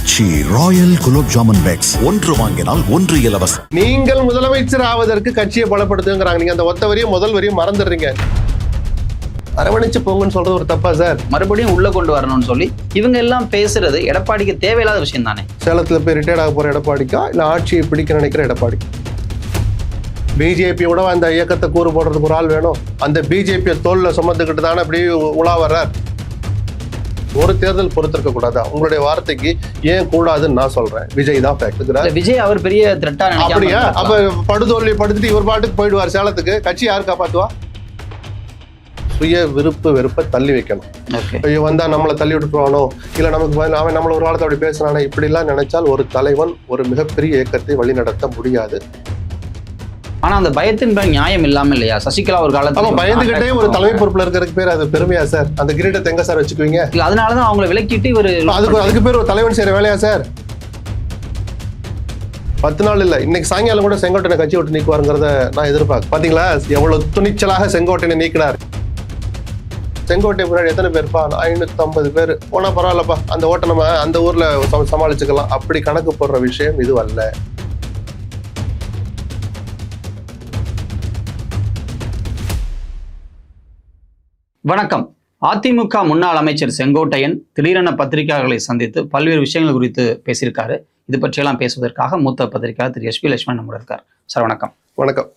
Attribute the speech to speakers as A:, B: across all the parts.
A: ஆச்சி Royal gulab jamun packs ஒன்று வாங்கினால் ஒன்று இலவசம்.
B: நீங்கள் முதலமைச்சர் ஆவதற்கு கட்சியை பலப்படுத்துங்கிறாங்க. நீங்க அந்த ஒத்த வரியும் முதல் வரியும் மறந்துடுறீங்க. அரவணைச்சு போங்கன்னு சொல்றது ஒரு தப்பா சார்?
C: மறுபடியும் உள்ள கொண்டு வரணும்னு சொல்லி இவங்க எல்லாம் பேசுறது எடப்பாடிக்கு தேவையில்லாத விஷயம் தானே.
B: சேலத்துல போய் ரிட்டையர்ட் ஆக போற எடப்பாடிக்கா இல்ல ஆட்சியை பிடிக்க நினைக்கிற எடப்பாடி? பிஜேபியோட அந்த இயக்கத்தை கூறு போடுறதுக்கு ஒரு ஆள் வேணும். அந்த பிஜேபியை தோல்ல சுமந்துக்கிட்டு தானே அப்படி உலா வர்றார். ஒரு தேர்தல் பொறுத்திருக்க கூடாதா? உங்களுடைய வார்த்தைக்கு ஏன் கூடாதுன்னு நான் சொல்றேன். விஜய் தான் ஃபேக்ட்.
C: விஜய் அவர் பெரிய த்ரெட்டா
B: அப்படியா? அப்ப படுதோல்வி படுத்துட்டு இவர் பாட்டுக்கு போயிடுவார் சேலத்துக்கு. கட்சி யாரு காப்பாத்துவா? சுய விருப்பு வெறுப்பை தள்ளி வைக்கணும். வந்தா நம்மளை தள்ளி விட்டுருவானோ, இல்ல நமக்கு அவன் நம்மள ஒரு காலத்தை அப்படி பேசுறானே, இப்படி எல்லாம் நினைச்சால் ஒரு தலைவன் ஒரு மிகப்பெரிய இயக்கத்தை வழிநடத்த முடியாது.
C: ஆனா அந்த பயத்தின் நியாயம் இல்லாம இல்லையா? சசிகலா ஒரு காலத்துல
B: பயந்துகிட்டே ஒரு தலைமை பொறுப்புல இருக்கிறதுக்கு பேர் அது பெருமையா சார்? அந்த கிரீடத்தை எங்க சார் வச்சுக்குவீங்க?
C: இல்ல அதனாலதான் அவங்களை விலக்கிட்டு ஒரு
B: அதுக்கு பேர் ஒரு தலைவன் செய்யற வேலையா சார்? 10 நாள் இல்ல, இன்னைக்கு சாயங்காலம் கூட செங்கோட்டையனை கட்சி விட்டு நீக்குவாருங்கிறத நான் எதிர்பார்க்க. பாத்தீங்களா எவ்வளவு துணிச்சலாக செங்கோட்டையனை நீக்கினார்? செங்கோட்டை முன்னாடி எத்தனை பேர்ப்பா? 550 பேர் போனா பரவாயில்லப்பா, அந்த ஓட்டை நம்ம அந்த ஊர்ல சமாளிச்சுக்கலாம். அப்படி கணக்கு போடுற விஷயம் இது அல்ல.
C: வணக்கம். அதிமுக முன்னாள் அமைச்சர் செங்கோட்டையன் திடீரென பத்திரிகையாளர்களை சந்தித்து பல்வேறு விஷயங்கள் குறித்து பேசியிருக்காரு. இது பற்றியெல்லாம் பேசுவதற்காக மூத்த பத்திரிகையாளர் திரு SP லட்சுமணன் நம்முடன் இருக்கார். சார் வணக்கம்.
B: வணக்கம்.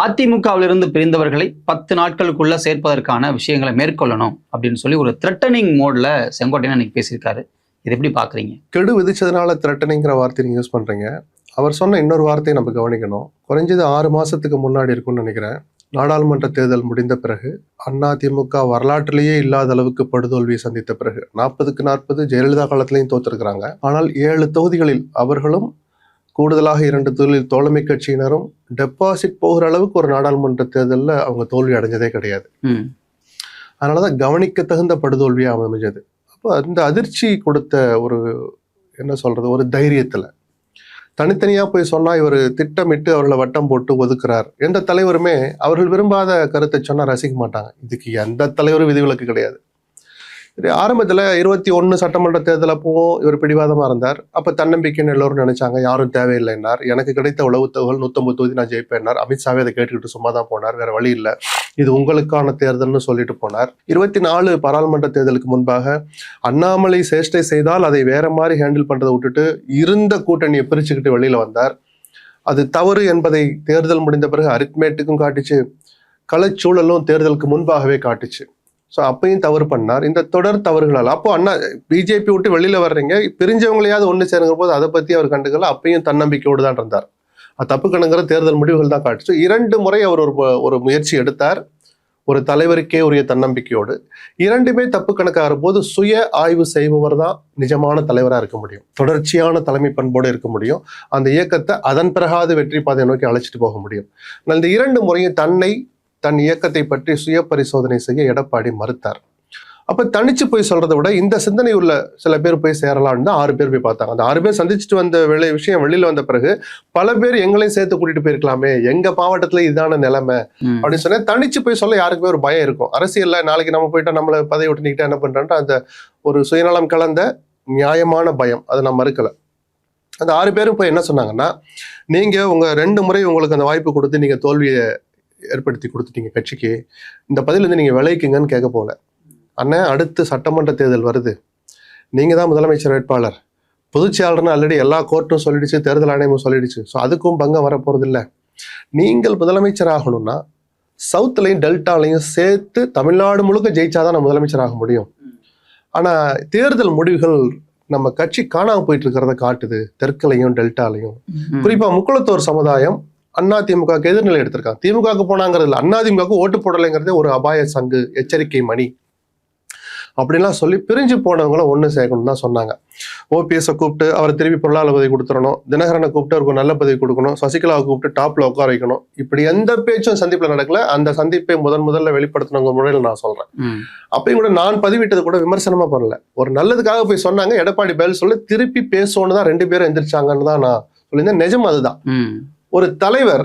C: அதிமுகவிலிருந்து பிரிந்தவர்களை 10 நாட்களுக்குள்ள சேர்ப்பதற்கான விஷயங்களை மேற்கொள்ளணும் அப்படின்னு சொல்லி ஒரு த்ரெட்டனிங் மோட்ல செங்கோட்டையன் இன்னைக்கு பேசியிருக்காரு. இது எப்படி பாக்குறீங்க?
B: கெடு விதிச்சதுனால த்ரெட்டனிங்கிற வார்த்தை நீங்க யூஸ் பண்றீங்க. அவர் சொன்ன இன்னொரு வார்த்தையை நம்ம கவனிக்கணும். குறைஞ்சது 6 மாசத்துக்கு முன்னாடி இருக்கும்னு நினைக்கிறேன். நாடாளுமன்ற தேர்தல் முடிந்த பிறகு அதிமுக வரலாற்றிலேயே இல்லாத அளவுக்கு படுதோல்வியை சந்தித்த பிறகு 40க்கு 40 ஜெயலலிதா காலத்திலையும் தோற்றிருக்கிறாங்க. ஆனால் 7 தொகுதிகளில் அவர்களும் கூடுதலாக 2 தொகுதிகளில் தோழமை கட்சியினரும் டெபாசிட் போகிற அளவுக்கு ஒரு நாடாளுமன்ற தேர்தலில் அவங்க தோல்வி அடைஞ்சதே கிடையாது. அதனாலதான் கவனிக்க தகுந்த படுதோல்வியா அமைஞ்சது. அப்போ அந்த அதிர்ச்சி கொடுத்த ஒரு என்ன சொல்றது, ஒரு தைரியத்துல தனித்தனியா போய் சொன்னா இவர் திட்டமிட்டு அவர்களை வட்டம் போட்டு ஒதுக்குறார். எந்த தலைவருமே அவர்கள் விரும்பாத கருத்தை சொன்னா ரசிக்க மாட்டாங்க. இதுக்கு எந்த தலைவரும் விதிவிலக்கு கிடையாது. ஆரம்பத்துல 21 சட்டமன்ற தேர்தல் அப்பவும் இவர் பிடிவாதமா இருந்தார். அப்ப தன்னம்பிக்கைன்னு எல்லோரும் நினைச்சாங்க. யாரும் தேவையில்லைன்னார். எனக்கு கிடைத்த உளவு தகவல் 150 தொகுதி நான் ஜெயிப்பேன்னார். அமித்ஷாவே அதை கேட்டுக்கிட்டு சும்மா தான் போனார். வேற வழி இல்லை, இது உங்களுக்கான தேர்தல்னு சொல்லிட்டு போனார். 24 பாராளுமன்ற தேர்தலுக்கு முன்பாக அண்ணாமலை சேஷ்டை செய்தால் அதை வேற மாதிரி ஹேண்டில் பண்றதை விட்டுட்டு இருந்த கூட்டணியை பிரிச்சுக்கிட்டு வெளியில வந்தார். அது தவறு என்பதை தேர்தல் முடிந்த பிறகு அரித்மேட்டுக்கும் காட்டுச்சு, களச்சூழலும் தேர்தலுக்கு முன்பாகவே காட்டுச்சு. ஸோ அப்பையும் தவறு பண்ணார். இந்த தொடர் தவறுகளால் அப்போ பிஜேபி விட்டு வெளியில வர்றீங்க, பிரிஞ்சவங்களையாவது ஒன்று சேருங்கிற போது அதை பத்தி அவர் கண்டுக்கல. அப்பையும் தன்னம்பிக்கையோடு தான் இருந்தார். அது தப்பு கணங்குற தேர்தல் முடிவுகள் தான் காட்டுச்சு. 2 முறை அவர் ஒரு முயற்சி எடுத்தார், ஒரு தலைவருக்கே உரிய தன்னம்பிக்கையோடு. 2மே தப்பு கணக்காகிற போது சுய ஆய்வு செய்பவர் தான் நிஜமான தலைவராக இருக்க முடியும், தொடர்ச்சியான தலைமை பண்போடு இருக்க முடியும், அந்த இயக்கத்தை அதன் பிறகாவது வெற்றி பாதையை நோக்கி அழைச்சிட்டு போக முடியும். இந்த 2 முறையும் தன் இயக்கத்தை பற்றி சுய பரிசோதனை செய்ய எடப்பாடி மறுத்தார். அப்ப தனிச்சு போய் சொல்றதை விட இந்த சிந்தனை உள்ள சில பேர் போய் சேரலாம்னு தான் 6 பேர் போய் பார்த்தாங்க. அந்த 6 பேர் சந்திச்சுட்டு வந்த விஷயம் வெளியில வந்த பிறகு பல பேர் எங்களையும் சேர்த்து கூட்டிட்டு போயிருக்கலாமே, எங்க மாவட்டத்துல இதுதான நிலைமை அப்படின்னு சொன்னா தனிச்சு போய் சொல்ல யாருக்குமே ஒரு பயம் இருக்கும். அரசியல்ல நாளைக்கு நம்ம போயிட்டா நம்மளை பதவி விட்டு நீக்கிட்டா என்ன பண்றான்ட்டு அந்த ஒரு சுயநலம் கலந்த நியாயமான பயம், அதை நான் மறுக்கல. அந்த 6 பேரும் போய் என்ன சொன்னாங்கன்னா, நீங்க உங்க 2 முறை உங்களுக்கு அந்த வாய்ப்பு கொடுத்து நீங்க தோல்வியை ஏற்படுத்தி கொடுத்துட்டீங்க கட்சிக்கு, இந்த பதிலிருந்து நீங்க விளைவிக்குங்கன்னு கேட்க போல. அண்ணன், அடுத்து சட்டமன்ற தேர்தல் வருது, நீங்க தான் முதலமைச்சர் வேட்பாளர். பொதுச்செயலாளர்னு ஆல்ரெடி எல்லா கோர்ட்டும் சொல்லிடுச்சு, தேர்தல் ஆணையமும் சொல்லிடுச்சு. ஸோ அதுக்கும் பங்கம் வரப்போறது இல்லை. நீங்கள் முதலமைச்சர் ஆகணும்னா சவுத்துலையும் டெல்டாலையும் சேர்த்து தமிழ்நாடு முழுக்க ஜெயிச்சாதான் நம்ம முதலமைச்சர் ஆக முடியும். ஆனா தேர்தல் முடிவுகள் நம்ம கட்சி காணாம போயிட்டு இருக்கிறத காட்டுது. தெற்குலையும் டெல்டாலையும் குறிப்பா முக்குளத்தோர் சமுதாயம் அதிமுகவுக்கு எதிர்நிலை எடுத்திருக்காங்க. திமுகவுக்கு போனாங்கிறதுல அதிமுகவுக்கு ஓட்டு போடலைங்கிறதே ஒரு அபாய சங்கு, எச்சரிக்கை மணி அப்படின்லாம் சொல்லி பிரிஞ்சு போனவங்களும் ஒன்று சேர்க்கணும் தான் சொன்னாங்க. OPS கூப்பிட்டு அவரை திருப்பி பொருளாளர் பதவி கொடுத்துடணும், தினகரனை கூப்பிட்டு அவருக்கு நல்ல பதவி கொடுக்கணும், சசிகலாவை கூப்பிட்டு டாப்ல உட்கார வைக்கணும். இப்படி எந்த பேச்சும் சந்திப்புல நடக்கல. அந்த சந்திப்பை முதல்ல வெளிப்படுத்தினவங்க முறையில் நான் சொல்றேன். அப்பயும் கூட நான் பதிவிட்டது கூட விமர்சனமா பண்ணல, ஒரு நல்லதுக்காக போய் சொன்னாங்க. எடப்பாடி பதில் சொல்ல திருப்பி பேசணும்னு தான் 2 பேரும் எந்திரிச்சாங்கன்னு தான் நான் சொல்லியிருந்தேன். நிஜம் அதுதான். ஒரு தலைவர்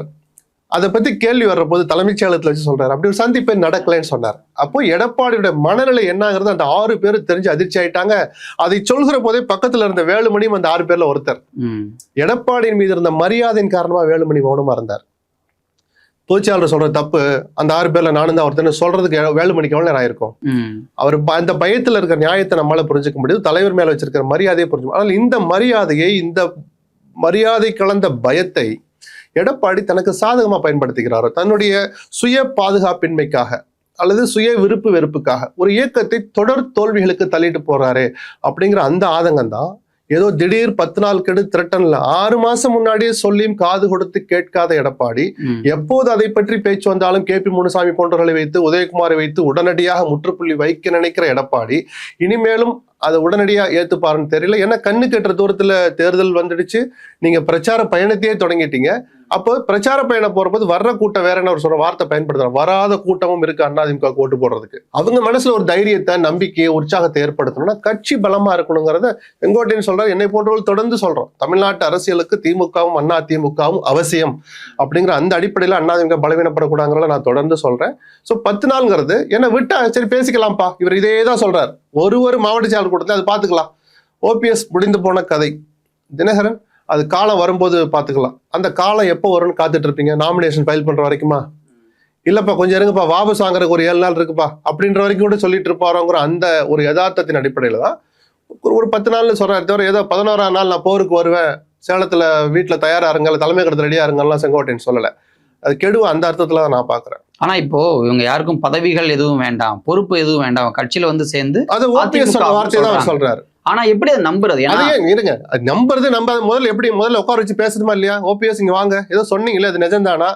B: அதை பத்தி கேள்வி வர்ற போது தலைமைச் செயலகத்துல வச்சு சொல்றாரு, அப்படி ஒரு சந்திப்பே நடக்கலைன்னு சொன்னார். அப்போ எடப்பாடியோட மனநிலை என்னங்கிறது அந்த 6 பேர் தெரிஞ்சு அதிர்ச்சி ஆயிட்டாங்க. அதை சொல்கிற போதே பக்கத்துல இருந்த வேலுமணியும் அந்த 6 பேர்ல ஒருத்தர். எடப்பாடியின் மீது இருந்த மரியாதையின் காரணமா வேலுமணி மௌனமா இருந்தார். பொதுச்செயலாளர் சொல்ற தப்பு, அந்த 6 பேர்ல நானும் தான் ஒருத்தர் சொல்றதுக்கு வேலுமணிக்கு எவ்வளவு நேரம் ஆயிருக்கும். அவர் அந்த பயத்துல இருக்கிற நியாயத்தை நம்மளால புரிஞ்சுக்க முடியுது, தலைவர் மேல வச்சிருக்கிற மரியாதையை புரிஞ்சு. ஆனால் இந்த மரியாதையை, இந்த மரியாதை கலந்த பயத்தை எடப்பாடி தனக்கு சாதகமா பயன்படுத்திக்கிறாரோ, தன்னுடைய சுய பாதுகாப்பின்மைக்காக அல்லது சுய விருப்பு வெறுப்புக்காக ஒரு இயக்கத்தை தொடர் தோல்விகளுக்கு தள்ளிட்டு போறாரு அப்படிங்கிற அந்த ஆதங்கம் தான். ஏதோ திடீர் 10 நாள் கெடு திரட்டன்ல 6 மாசம் முன்னாடியே சொல்லியும் காது கொடுத்து கேட்காத எடப்பாடி எப்போது அதை பற்றி பேச்சு வந்தாலும் KP முனுசாமி போன்றவர்களை வைத்து, உதயகுமாரை வைத்து உடனடியாக முற்றுப்புள்ளி வைக்க நினைக்கிற எடப்பாடி இனிமேலும் அதை உடனடியா ஏத்துப்பாருன்னு தெரியல. ஏன்னா கண்ணு கெட்டுற தூரத்துல தேர்தல் வந்துடுச்சு, நீங்க பிரச்சார பயணத்தையே தொடங்கிட்டீங்க. அப்போ பிரச்சார பயணம் போறபோது வர்ற கூட்டம் வேற என்ன ஒரு சொல்ற வார்த்தை பயன்படுத்துறாங்க, வராத கூட்டமும் இருக்கு அதிமுக ஓட்டு போடுறதுக்கு. அவங்க மனசுல ஒரு தைரியத்தை, நம்பிக்கையை, உற்சாகத்தை ஏற்படுத்தணும்னா கட்சி பலமா இருக்கணுங்கிறத செங்கோட்டையன் சொல்றாரு. என்னை போன்றவர்கள் தொடர்ந்து சொல்றோம், தமிழ்நாட்டு அரசியலுக்கு திமுகவும் அதிமுகவும் அவசியம் அப்படிங்கிற அந்த அடிப்படையில அதிமுக பலவீனப்படக்கூடாதுங்கிறத நான் தொடர்ந்து சொல்றேன். ஸோ 10 நாள்ங்கிறது என்ன விட்டா சரி பேசிக்கலாம்ப்பா, இவர் இதே தான் சொல்றாரு. ஒரு மாவட்ட செயலாளர் கூட்டத்தில் அது பார்த்துக்கலாம். OPS முடிந்து போன கதை. தினகரன் அது காலம் வரும்போது பார்த்துக்கலாம். அந்த காலம் எப்போ வரும்னு காத்துட்டு இருப்பீங்க? நாமினேஷன் ஃபைல் பண்ற வரைக்குமா? இல்லப்பா கொஞ்சம் இருங்கப்பா, வாபஸ் வாங்குறதுக்கு ஒரு 7 நாள் இருக்குப்பா அப்படின்ற வரைக்கும் கூட சொல்லிட்டு இருப்பாரோங்கிற அந்த ஒரு யதார்த்தத்தின் அடிப்படையில தான் ஒரு 10 நாள்னு சொல்றாரு. தவிர ஏதோ 11ஆம் நாள் நான் போருக்கு வருவேன், சேலத்துல வீட்டுல தயாரா இருங்க, தலைமை கருத்து ரெடியா இருங்கலாம் செங்கோட்டையன் சொல்லலை. அது கெடுவ அந்த அர்த்தத்துல தான் நான் பாக்குறேன்.
C: ஆனா இப்போ இவங்க யாருக்கும் பதவிகள் எதுவும் வேண்டாம், பொறுப்பு எதுவும் வேண்டாம், கட்சியில வந்து சேர்ந்து
B: அது OPS வார்த்தையை தான் அவர் சொல்றாரு.
C: ஆனா எப்படி அதை நம்புறது?
B: இருங்க, அது நம்புறது முதல்ல எப்படி முதல்ல உட்கார வச்சு பேசணுமா இல்லையா? OPS இங்க வாங்க, ஏதோ சொன்னீங்களே அது நிஜம்தானா?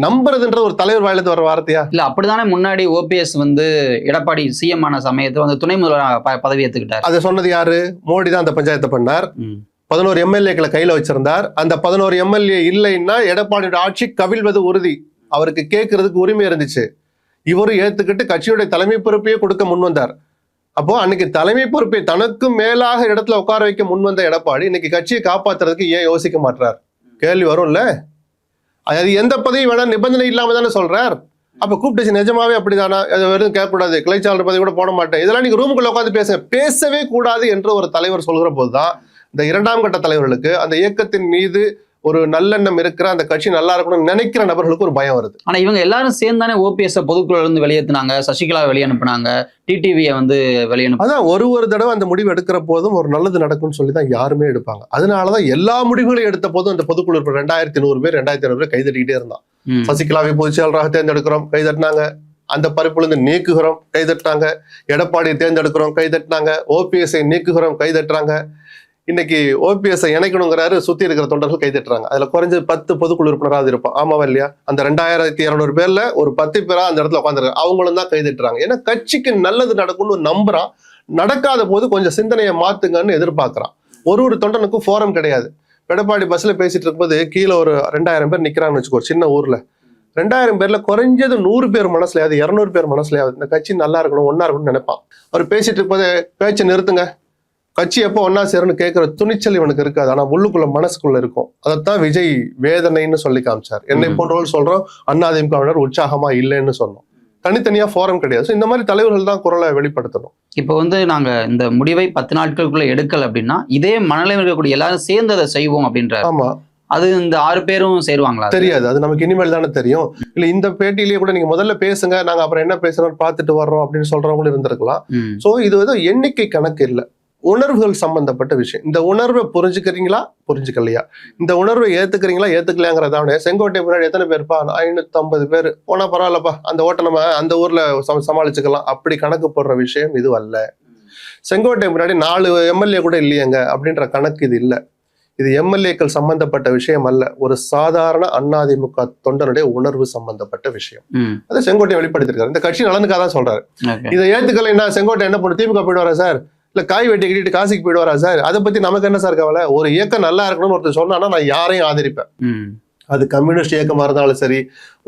B: நம்புறதுன்ற ஒரு தலைவர் வாயிலிருந்து வர வார்த்தையா?
C: இல்ல அப்படித்தானே முன்னாடி OPS வந்து எடப்பாடி CM ஆன சமயத்துல வந்து துணை முதல்வர் பதவி ஏத்துக்கிட்டார்.
B: அதை சொன்னது யாரு? மோடி தான் அந்த பஞ்சாயத்தை பண்ணார். 11 MLA-க்களை கையில வச்சிருந்தார். அந்த 11 MLA இல்லைன்னா எடப்பாடியோட ஆட்சி கவிழ்வது உறுதி. அவருக்கு கேட்கறதுக்கு உரிமை இருந்துச்சு. இவரும் ஏத்துக்கிட்டு கட்சியுடைய தலைமை பொறுப்பையே கொடுக்க முன் வந்தார். அப்போ அன்னைக்கு தலைமை பொறுப்பை தனக்கு மேலாக இடத்துல உட்கார வைக்க முன் வந்த எடப்பாடி இன்னைக்கு கட்சியை காப்பாத்துறதுக்கு ஏன் யோசிக்க மாட்டார்? கேள்வி வரும்ல. அது எந்த பதவி வேணா நிபந்தனை இல்லாம தானே சொல்றார். அப்ப கூப்பிட்டு நிஜமாவே அப்படிதானா? அது வெறும் கேட்கக்கூடாது, கிளைச்சாளர் பதவி கூட போட மாட்டேன், இதெல்லாம் நீங்க ரூமுக்குள்ள உட்காந்து பேசவே கூடாது என்று ஒரு தலைவர் சொல்கிற போதுதான் இந்த 2ஆம் கட்ட தலைவர்களுக்கு அந்த இயக்கத்தின் மீது ஒரு நல்லெண்ணம் இருக்கிற, அந்த கட்சி நல்லா இருக்கணும்னு நினைக்கிற நபர்களுக்கு ஒரு பயம் வருது.
C: ஆனா இவங்க எல்லாரும் சேர்ந்தானே OPS பொதுக்குழுல இருந்து வெளியேற்றினாங்க, சசிகலா வெளியே அனுப்புனாங்க, TTV-யை வந்து வெளியனுப்பு.
B: அதான் ஒரு தடவை அந்த முடிவு எடுக்கிற போதும் ஒரு நல்லது நடக்கும்னு சொல்லி தான் யாருமே எடுப்பாங்க. அதனாலதான் எல்லா முடிவுகளையும் எடுத்த போதும் அந்த பொதுக்குழு 2100 பேர் 2500 பேர் கைதட்டிக்கிட்டே இருந்தான். சசிகலாவை பொதுச்செயலராக தேர்ந்தெடுக்கிறோம், கைதட்டினாங்க. அந்த பரப்புலேருந்து நீக்குகிறோம், கைதட்டினாங்க. எடப்பாடியை தேர்ந்தெடுக்கிறோம், கைதட்டினாங்க. OPS-ஐ நீக்குகிறோம், கைதட்டுறாங்க. இன்னைக்கு OPS-ஐ இணைக்கணுங்கிறாரு, சுத்தி இருக்கிற தொண்டர்கள் கைதட்டுறாங்க. அதுல குறைஞ்சது 10 பொதுக்குழு உறுப்பினராக இருப்போம். ஆமாவா இல்லையா? அந்த 2200 பேர்ல ஒரு 10 பேரா அந்த இடத்துல உட்காந்துருக்காங்க. அவங்களும் தான் கைதட்டுறாங்க. ஏன்னா கட்சிக்கு நல்லது நடக்கும்னு நம்புறான். நடக்காத போது கொஞ்சம் சிந்தனையை மாத்துங்கன்னு எதிர்பார்க்கிறான். ஒரு தொண்டனுக்கும் ஃபோரம் கிடையாது. எடப்பாடி பஸ்ல பேசிட்டு இருக்கும்போது கீழே ஒரு 2000 பேர் நிக்கிறான்னு வச்சுக்கோ, சின்ன ஊர்ல 2000 பேர்ல குறைஞ்சது 100 பேர் மனசுலயாவது 200 பேர் மனசுலயாவது இந்த கட்சி நல்லா இருக்கணும், ஒன்னா இருக்கணும்னு நினைப்பான். அவர் பேசிட்டு இருக்கும்போது பேச்சை நிறுத்துங்க, கட்சி எப்போ ஒன்னா சேரும்னு கேட்கிற துணிச்சல் இவனுக்கு இருக்காது. ஆனா உள்ளுக்குள்ள மனசுக்குள்ள இருக்கும். அதைத்தான் விஜய் வேதனைன்னு சொல்லி காமிச்சார். என்னை போன்றவர்கள் சொல்றோம் அதிமுகவினர் உற்சாகமா இல்லைன்னு சொன்னோம். தனித்தனியா ஃபோரம் கிடையாது. இந்த மாதிரி தலைவர்கள் தான் குரலை வெளிப்படுத்தணும்.
C: இப்போ வந்து நாங்க இந்த முடிவை 10 நாட்களுக்குள்ள எடுக்கல அப்படின்னா இதே மனநிலையில் இருக்கக்கூடிய எல்லாரும் சேர்ந்து அதை செய்வோம் அப்படின்ற.
B: ஆமா, அது
C: இந்த 6 பேரும் சேருவாங்களா
B: தெரியாது. அது நமக்கு இனிமேல் தானே தெரியும். இல்ல இந்த பேட்டியிலேயே கூட நீங்க முதல்ல பேசுங்க, நாங்க அப்புறம் என்ன பேசுறோம் பார்த்துட்டு வர்றோம் அப்படின்னு சொல்றவங்களும் இருந்திருக்கலாம். சோ இது ஏதோ எண்ணிக்கை கணக்கு இல்லை, உணர்வுகள் சம்பந்தப்பட்ட விஷயம். இந்த உணர்வை புரிஞ்சுக்கிறீங்களா, புரிஞ்சுக்கலையா? இந்த உணர்வை ஏத்துக்கிறீங்களா, ஏத்துக்கலையாங்கிறத செங்கோட்டை முன்னாடி எத்தனை பேர்ப்பா? 550 பேர் போனா பரவாயில்லப்பா, அந்த ஓட்டை நம்ம அந்த ஊர்ல சமாளிச்சுக்கலாம் அப்படி கணக்கு போடுற விஷயம் இது அல்ல. செங்கோட்டை முன்னாடி 4 MLA கூட இல்லையங்க அப்படின்ற கணக்கு இது இல்லை. இது MLA-க்கள் சம்பந்தப்பட்ட விஷயம் அல்ல, ஒரு சாதாரண அதிமுக தொண்டனுடைய உணர்வு சம்பந்தப்பட்ட விஷயம். அதை செங்கோட்டை வெளிப்படுத்திருக்காரு. இந்த கட்சி நலனுக்காக தான் சொல்றாரு. இதை ஏத்துக்கலைன்னா செங்கோட்டை என்ன பண்ணு, திமுக போயிடுவாரா சார்? இல்ல காய் வெட்டி கட்டிட்டு காசிக்கு போயிடுவாரா சார்? அதை பத்தி நமக்கு என்ன சார் கவலை? ஒரு இயக்கம் நல்லா இருக்கணும்னு ஒருத்தர் சொன்னான்னா நான் யாரையும் ஆதரிப்பேன். அது கம்யூனிஸ்ட் இயக்கமா இருந்தாலும் சரி,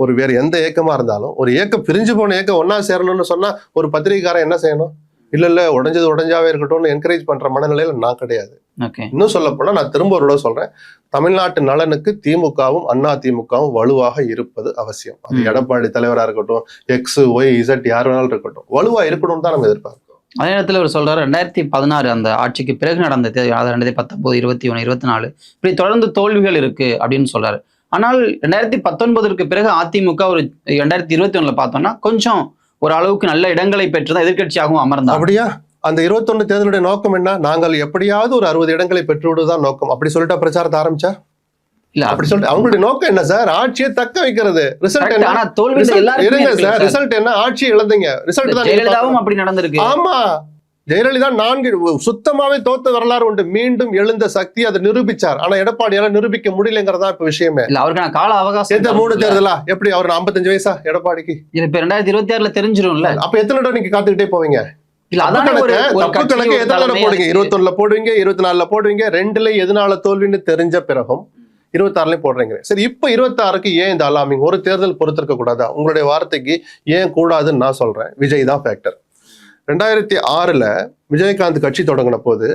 B: ஒரு வேற எந்த இயக்கமா இருந்தாலும், ஒரு இயக்கம் பிரிஞ்சு போன இயக்கம் ஒன்னா சேரணும்னு சொன்னா ஒரு பத்திரிகைக்காரன் என்ன செய்யணும்? இல்ல உடைஞ்சது உடைஞ்சாவே இருக்கட்டும்னு என்கரேஜ் பண்ற மனநிலையில நான் கிடையாது.
C: ஓகே.
B: இன்னும் சொல்ல போனா நான் திரும்ப ஒரு தடவை சொல்றேன், தமிழ்நாட்டு நலனுக்கு திமுகவும் அதிமுகவும் வலுவாக இருப்பது அவசியம். அது எடப்பாடி தலைவரா இருக்கட்டும், எக்ஸ் ஒய் இசட் யார் வேணாலும் இருக்கட்டும், வலுவா இருக்கணும்னு தான் நம்ம எதிர்பார்க்கிறோம்.
C: அதே நேரத்தில் அவர் சொல்றாரு 2016 அந்த ஆட்சிக்கு பிறகு நடந்த தேர்தல், அதாவது 2019, 21, 24 இப்படி தொடர்ந்து தோல்விகள் இருக்கு அப்படின்னு சொல்றாரு. ஆனால் 2019ற்கு பிறகு அதிமுக ஒரு 2021 பார்த்தோம்னா கொஞ்சம் ஒரு அளவுக்கு நல்ல இடங்களை பெற்றுதான் எதிர்க்கட்சியாகவும் அமர்ந்தாங்க.
B: அப்படியா? அந்த 21 தேர்தலுடைய நோக்கம் என்ன? நாங்கள் எப்படியாவது ஒரு 60 இடங்களை பெற்றுவிடுதான் நோக்கம். அப்படி சொல்லிட்டு பிரச்சாரத்தை ஆரம்பிச்சா
C: இல்ல
B: அப்படி சொல்லிட்டு அவங்களுடைய நோக்கம் என்ன சார்? ஆட்சியை தக்க வைக்கிறது. ரிசல்ட் என்ன?
C: ஆனா தோல்வி
B: இருங்க சார், ரிசல்ட் என்ன? ஆட்சியை இழந்தீங்க. ரிசல்ட் தான்.
C: ஜெயலலிதாவும் அப்படி நடந்திருக்கு.
B: ஆமா, ஜெயலலிதா 4 சுத்தமாவே தோத்த வரலாறு உண்டு. மீண்டும் எழுந்த சக்தி அதை நிரூபிச்சார். ஆனா எடப்பாடியால நிரூபிக்க முடியலங்கிறதா இப்ப விஷயமே.
C: இல்ல அவருக்கான கால அவகாசம்
B: எந்த 3 தேர்தலா? எப்படி அவர் 55 வயசா எடப்பாடிக்கு?
C: இப்ப 2026ல தெரிஞ்சிரும்ல.
B: அப்ப எத்தனை இடம் நீங்க காத்துக்கிட்டே போவீங்க?
C: இல்ல அதான்
B: தப்பு கணக்கு எதனால போடுவீங்க? 21ல போடுவீங்க, 24ல போடுவீங்க, 2ல எதனால தோல்வின்னு தெரிஞ்ச பிறகும் 26லயும் போடுறீங்க. சரி, இப்ப 26க்கு ஏன் இந்த அலாமிங்? ஒரு தேர்தல் பொறுத்திருக்க கூடாதா? உங்களுடைய வார்த்தைக்கு ஏன் கூடாதுன்னு நான் சொல்றேன். விஜய் தான் ஃபேக்டர். 2006ல விஜயகாந்த் கட்சி தொடங்கின போது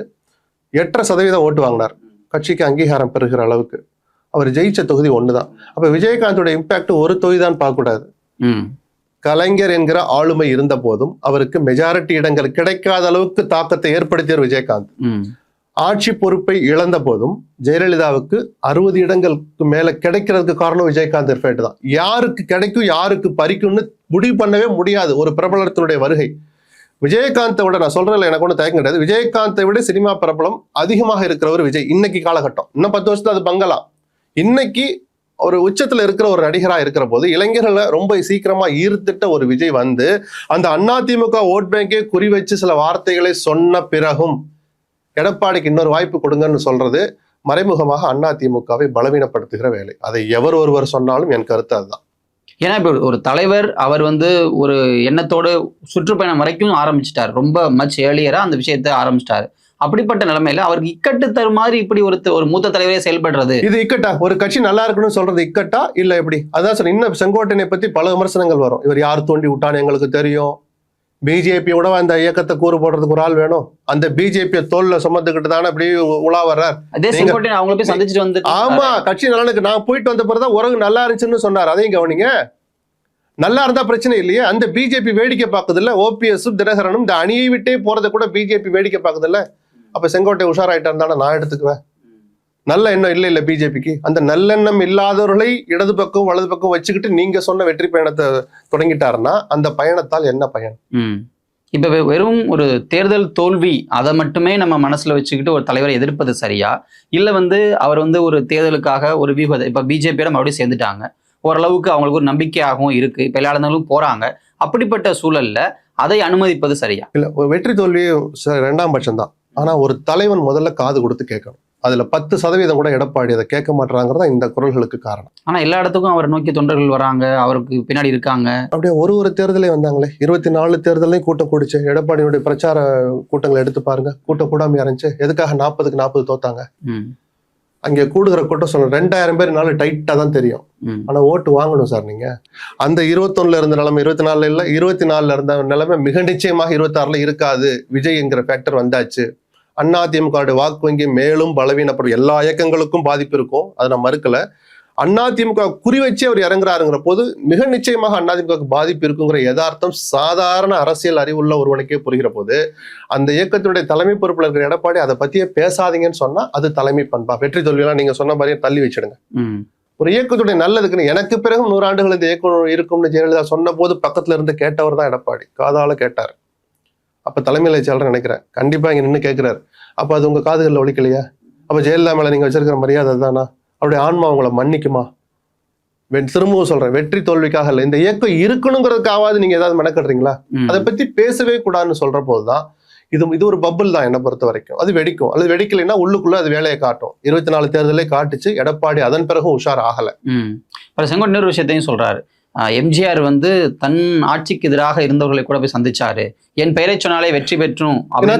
B: 8.5% ஓட்டு வாங்கினார். கட்சிக்கு அங்கீகாரம் பெறுகிற அளவுக்கு. அவர் ஜெயிச்ச தொகுதி 1 தான். அப்ப விஜயகாந்தோட இம்பாக்ட் ஒரு தொகுதி தான் பார்க்க கூடாது. கலைஞர் என்கிற ஆளுமை இருந்த போதும் அவருக்கு மெஜாரிட்டி இடங்கள் கிடைக்காத அளவுக்கு தாக்கத்தை ஏற்படுத்தியவர் விஜயகாந்த். ஆட்சி பொறுப்பை இழந்த போதும் ஜெயலலிதாவுக்கு 60 இடங்களுக்கு மேல கிடைக்கிறதுக்கு காரணம் விஜயகாந்த் எஃபெக்ட் தான். யாருக்கு கிடைக்கும் யாருக்கு பறிக்கும்னு முடிவு பண்ணவே முடியாது ஒரு பிரபலத்தினுடைய வருகை. விஜயகாந்தை விட, நான் சொல்றதுல எனக்கு ஒன்றும் தயக்கம் கிடையாது, விஜயகாந்தை விட சினிமா பிரபலம் அதிகமாக இருக்கிறவர் விஜய். இன்னைக்கு காலகட்டம், இன்னும் 10 வருஷத்துல அது பங்கலாம். இன்னைக்கு ஒரு உச்சத்துல இருக்கிற ஒரு நடிகரா இருக்கிற போது இளைஞர்களை ரொம்ப சீக்கிரமா ஈர்த்துட்ட ஒரு விஜய் வந்து அந்த அதிமுக ஓட் பேங்கை குறி வச்சு சில வார்த்தைகளை சொன்ன பிறகும் எடப்பாடிக்கு இன்னொரு வாய்ப்பு கொடுங்கன்னு சொல்றது மறைமுகமாக அதிமுகவை பலவீனப்படுத்துகிற வேலை. அதை எவர் ஒருவர் சொன்னாலும் என் கருத்து அதுதான்.
C: ஏன்னா இப்ப ஒரு தலைவர் அவர் வந்து ஒரு எண்ணத்தோடு சுற்றுப்பயணம் வரைக்கும் ஆரம்பிச்சிட்டாரு. ரொம்ப மச் ஏர்லியரா அந்த விஷயத்தை ஆரம்பிச்சிட்டாரு. அப்படிப்பட்ட நிலைமையில அவருக்கு இக்கட்டு தரும் மாதிரி இப்படி ஒரு மூத்த தலைவரே செயல்படுறது
B: இது இக்கட்டா? ஒரு கட்சி நல்லா இருக்கணும்னு சொல்றது இக்கட்டா இல்ல எப்படி? அதான் சார், இன்னும் செங்கோட்டையனை பத்தி பல விமர்சனங்கள் வரும். இவர் யார் தோண்டி விட்டான்னு எங்களுக்கு தெரியும். பிஜேபியோட அந்த இயக்கத்தை கூறு போடுறதுக்கு ஒரு ஆள் வேணும். அந்த பிஜேபியை தோல்ல சுமந்துக்கிட்டு தானே அப்படி உலா வர்றார்.
C: அதே செங்கோட்டையன் அவங்கள போய் சந்திச்சுட்டு வந்து,
B: ஆமா, கட்சி நலனுக்கு நான் போயிட்டு வந்த பிறகுதான் உறவு நல்லா இருந்துச்சுன்னு சொன்னார். அதையும் கவனிங்க. நல்லா இருந்தா பிரச்சனை இல்லையே. அந்த பிஜேபி வேடிக்கை பார்க்குது இல்ல, ஓபிஎஸும் தினகரனும் இந்த அணியை விட்டே போறதை கூட பிஜேபி வேடிக்கை பார்க்குது இல்ல. அப்ப செங்கோட்டை உஷாராயிட்டான் தானே நான் எடுத்துக்குவேன். நல்ல எண்ணம் இல்லை இல்ல பிஜேபிக்கு. அந்த நல்லெண்ணம் இல்லாதவர்களை இடது பக்கம் வலது பக்கம் வச்சுக்கிட்டு நீங்க சொன்ன வெற்றி பயணத்தை தொடங்கிட்டாருன்னா அந்த பயணத்தால் என்ன பயன்?
C: இப்ப வெறும் ஒரு தேர்தல் தோல்வி அதை மட்டுமே நம்ம மனசுல வச்சுக்கிட்டு ஒரு தலைவரை எதிர்ப்பது சரியா, இல்ல வந்து அவர் வந்து ஒரு தேர்தலுக்காக ஒரு வியூகத்தை, இப்ப பிஜேபியோட மறுபடியும் சேர்ந்துட்டாங்க, ஓரளவுக்கு அவங்களுக்கு ஒரு நம்பிக்கையாகவும் இருக்கு, இப்ப எல்லா இடங்களும் போறாங்க, அப்படிப்பட்ட சூழல்ல அதை அனுமதிப்பது சரியா?
B: இல்ல, வெற்றி தோல்வி 2ஆம் பட்சம் தான். ஆனா ஒரு தலைவன் முதல்ல காது கொடுத்து கேட்கணும். அதுல 10% கூட எடப்பாடி அதை கேட்க மாட்டாங்கிறதா இந்த குரல்களுக்கு காரணம்.
C: ஆனா எல்லா இடத்துக்கும் அவரை நோக்கி தொண்டர்கள் வராங்க, அவருக்கு பின்னாடி இருக்காங்க.
B: அப்படியே ஒரு தேர்தலே வந்தாங்களே, 24 தேர்தலையும் கூட்டம் கூடிச்சு. எடப்பாடியுடைய பிரச்சார கூட்டங்களை எடுத்து பாருங்க, கூட்டம் கூடாம இருந்துச்சு. எதுக்காக 40க்கு 40 தோத்தாங்க? அங்கே கூடுகிற கூட்டம் சொல்ல 2000 பேர் டைட்டா தான் தெரியும். ஆனா ஓட்டு வாங்கணும் சார். நீங்க அந்த 21ல இருந்த நிலைமை 24ல இல்ல, 24ல இருந்த நிலைமை மிக நிச்சயமாக 26ல இருக்காது. விஜய் என்கிற ஃபேக்டர் வந்தாச்சு. அதிமுக வாக்கு வங்கி மேலும் பலவீனப்படும். எல்லா இயக்கங்களுக்கும் பாதிப்பு இருக்கும், அதை நான் மறுக்கல. அதிமுக குறி வச்சு அவர் இறங்குறாருங்கிற போது மிக நிச்சயமாக அதிமுக பாதிப்பு இருக்குங்கிற யதார்த்தம் சாதாரண அரசியல் அறிவுள்ள ஒருவனுக்கே புரிகிற போது அந்த இயக்கத்தினுடைய தலைமை பொறுப்புல இருக்கிற எடப்பாடி அதை பத்தியே பேசாதீங்கன்னு சொன்னா அது தலைமை பண்பா? வெற்றி தோல்வியெல்லாம் நீங்க சொன்ன மாதிரியே தள்ளி வச்சிடுங்க. ஒரு இயக்கத்துடைய நல்லதுக்குன்னு எனக்கு பிறகு 100 ஆண்டுகள் இந்த இயக்கம் இருக்கும்னு ஜெயலலிதா சொன்ன போது பக்கத்துல இருந்து கேட்டவர் தான் எடப்பாடி. காதால கேட்டார். அப்ப தலைமையில செயலர் நினைக்கிறேன் கண்டிப்பா இங்க நின்று கேட்கிறாரு. அப்ப அது உங்க காதுகளில் ஒழிக்கலையா? அப்ப ஜெயலலிதா மேல நீங்க வச்சிருக்கிற மரியாதை தானா? அவருடைய ஆன்மா உங்களை மன்னிக்குமா? திரும்பவும் சொல்றேன், வெற்றி தோல்விக்காக இல்லை, இந்த இயக்கம் இருக்கணுங்கிறதுக்காவது நீங்க ஏதாவது மெனக்கடுறீங்களா? அதை பத்தி பேசவே கூடாதுன்னு சொல்ற போதுதான் இது ஒரு பப்புள் தான் என்னை பொறுத்த வரைக்கும். அது வெடிக்கும். அல்லது வெடிக்கலைன்னா உள்ளுக்குள்ள அது வேலையை காட்டும். 24 தேர்தலே காட்டுச்சு. எடப்பாடி அதன் பிறகும் உஷார் ஆகல.
C: செங்கோட்டையன் இன்னொரு விஷயத்தையும் சொல்றாரு. எம்ஜிஆர் வந்து தன் ஆட்சிக்கு எதிராக இருந்தவர்களை கூட போய் சந்திச்சாரு. என் பெயரை சொன்னாலே வெற்றி பெற்றும்.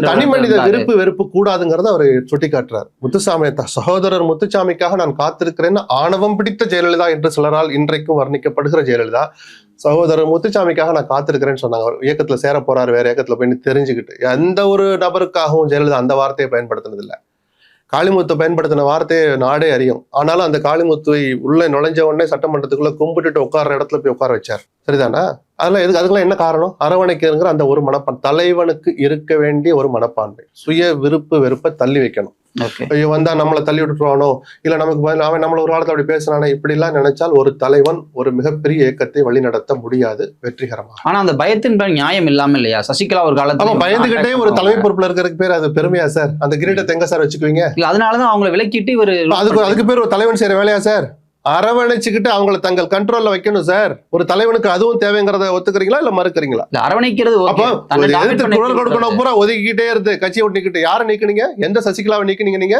B: தனி மனித விருப்பு வெறுப்பு கூடாதுங்கிறத அவர் சுட்டி காட்டுறாரு. முத்துசாமி சகோதரர் முத்துசாமிக்காக நான் காத்திருக்கிறேன்னு ஆணவம் பிடித்த ஜெயலலிதா என்று சிலரால் இன்றைக்கும் வர்ணிக்கப்படுகிற ஜெயலலிதா சகோதரர் முத்துசாமிக்காக நான் காத்திருக்கிறேன்னு சொன்னாங்க. அவர் இயக்கத்துல சேர போறாரு, வேற இயக்கத்துல போய் தெரிஞ்சுக்கிட்டு. எந்த ஒரு நபருக்காகவும் ஜெயலலிதா அந்த வார்த்தையை பயன்படுத்தினது இல்லை. காளிமுத்து பயன்படுத்தின வார்த்தையை நாடே அறியும். ஆனாலும் அந்த காளிமுத்துவை உள்ள நுழைஞ்ச உடனே சட்டமன்றத்துக்குள்ள கும்பிட்டுட்டு உட்கார்ற இடத்துல போய் உட்கார வச்சார். சரிதானா? அதெல்லாம் எதுக்கு? அதுக்கெல்லாம் என்ன காரணம்? அரவணைக்கிறங்கிற அந்த ஒரு மனப்பான்மை, தலைவனுக்கு இருக்க வேண்டிய ஒரு மனப்பான்மை, சுய விருப்பு வெறுப்பை தள்ளி வைக்கணும். ஐயோ வந்தா நம்மளை தள்ளி விட்டுருவானோ, இல்ல நமக்கு அவன் நம்மள ஒரு காலத்துல அப்படி பேசுறானே, இப்படி எல்லாம் நினைச்சால் ஒரு தலைவன் ஒரு மிகப்பெரிய இயக்கத்தை வழிநடத்த முடியாது வெற்றிகரமாக.
C: ஆனா அந்த பயத்தின் நியாயம் இல்லாம இல்லையா? சசிகலா ஒரு காலத்துல
B: பயந்துகிட்டே ஒரு தலைமை பொறுப்புல இருக்கிறதுக்கு பேர் அது பெருமையா சார்? அந்த கிரீடத்தை எங்க சார் வச்சுக்குவீங்க?
C: இல்ல அதனாலதான் அவங்களை விலக்கிட்டு இவர்
B: அதுக்கு பேர் ஒரு தலைவன் செய்யற வேலையா சார்? அரவணைச்சுக்கிட்டு அவங்களை தங்கள் கண்ட்ரோல்ல வைக்கணும் சார். ஒரு தலைவனுக்கு அதுவும் தேவைங்கிறத ஒத்துக்கிறீங்களா இல்ல மறுக்கிறீங்களா?
C: அரவணைக்கிறது
B: குரல் கொடுக்கணும் பூரா ஒதுக்கிட்டே இருந்து கட்சியை விட்டு நீக்கிட்டு யாரை நீக்கினீங்க? எந்த சசிகலாவை நீக்கினீங்க நீங்க?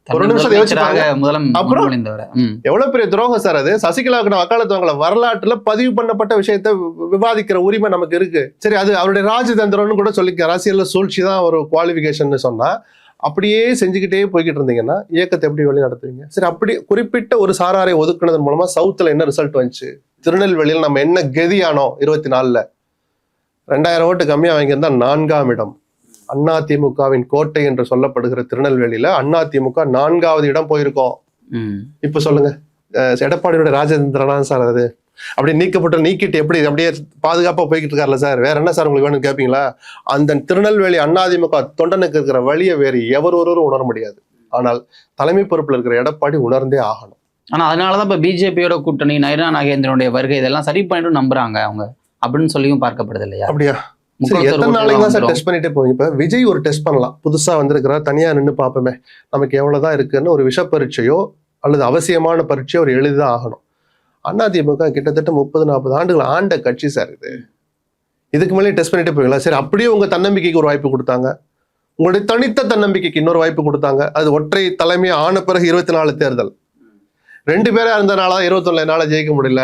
B: ஒரு நிமிஷம் யோசிச்சுப்பாங்க. அப்புறம் எவ்வளவு பெரிய துரோகம் சார் அது. சசிகலாவுக்கு வக்காலத்து வரலாற்றுல பதிவு பண்ணப்பட்ட விஷயத்த விவாதிக்கிற உரிமை நமக்கு இருக்கு. சரி, அது அவருடைய ராஜதந்திரம்னு கூட சொல்லிக்க, அரசியல்ல சூழ்ச்சி தான் ஒரு குவாலிபிகேஷன் சொன்னா, அப்படியே செஞ்சுக்கிட்டே போய்கிட்டு இருந்தீங்கன்னா இயக்கத்தை எப்படி வழி நடத்துவீங்க? சரி, அப்படி குறிப்பிட்ட ஒரு சாராரை ஒதுக்குனதன் மூலமா சவுத்துல என்ன ரிசல்ட் வந்துச்சு? திருநெல்வேலியில் நம்ம என்ன கெதியானோம்? 24ல் 2000 ஓட்டு கம்மியா வாங்கியிருந்தா 4ஆம் இடம். அதிமுகவின் கோட்டை என்று சொல்லப்படுகிற திருநெல்வேலியில அதிமுக 4ஆவது இடம் போயிருக்கோம். இப்ப சொல்லுங்க, எடப்பாடியோட ராஜேந்திரனா சார் அது? அப்படி நீக்கிட்டு எப்படி அப்படியே பாதுகாப்பா போய்கிட்டு இருக்காருல்ல சார்? வேற என்ன சார் உங்களுக்கு வேணும்னு கேட்பீங்களா? அந்த திருநெல்வேலி அதிமுக தொண்டனுக்கு இருக்கிற வழியை வேறு ஒருவரும் உணர முடியாது. ஆனால் தலைமை பொறுப்புல இருக்கிற எடப்பாடி உணர்ந்தே ஆகணும்.
C: ஆனா அதனாலதான் இப்ப பிஜேபியோட கூட்டணி, நயினா நாகேந்திரனுடைய வருகை இதெல்லாம் சரி பண்ணிட்டு நம்புறாங்க அவங்க அப்படின்னு சொல்லியும் பார்க்கப்படுது இல்லையா? அப்படியா? எத்தனை நாளைக்கு தான் சார் டெஸ்ட் பண்ணிட்டே போவீங்க? இப்ப விஜய் ஒரு டெஸ்ட் பண்ணலாம், புதுசா வந்திருக்கிறா, தனியா நின்று பார்ப்போமே நமக்கு எவ்வளவுதான் இருக்குன்னு ஒரு விஷ பரீட்சையோ அல்லது அவசியமான பரீட்சையோ ஒரு எளிதாக ஆகணும். அதிமுக கிட்டத்தட்ட 30-40 ஆண்டுகள் ஆண்ட கட்சி சார் இது. இதுக்கு மேலே டெஸ்ட் பண்ணிட்டே போவீங்களா? சரி, அப்படியே உங்க தன்னம்பிக்கைக்கு ஒரு வாய்ப்பு கொடுத்தாங்க, உங்களுடைய தனித்த தன்னம்பிக்கைக்கு இன்னொரு வாய்ப்பு கொடுத்தாங்க. அது ஒற்றை தலைமை ஆன பிறகு 24 தேர்தல் 2 பேரா இருந்தனால 21 ஜெயிக்க முடியல.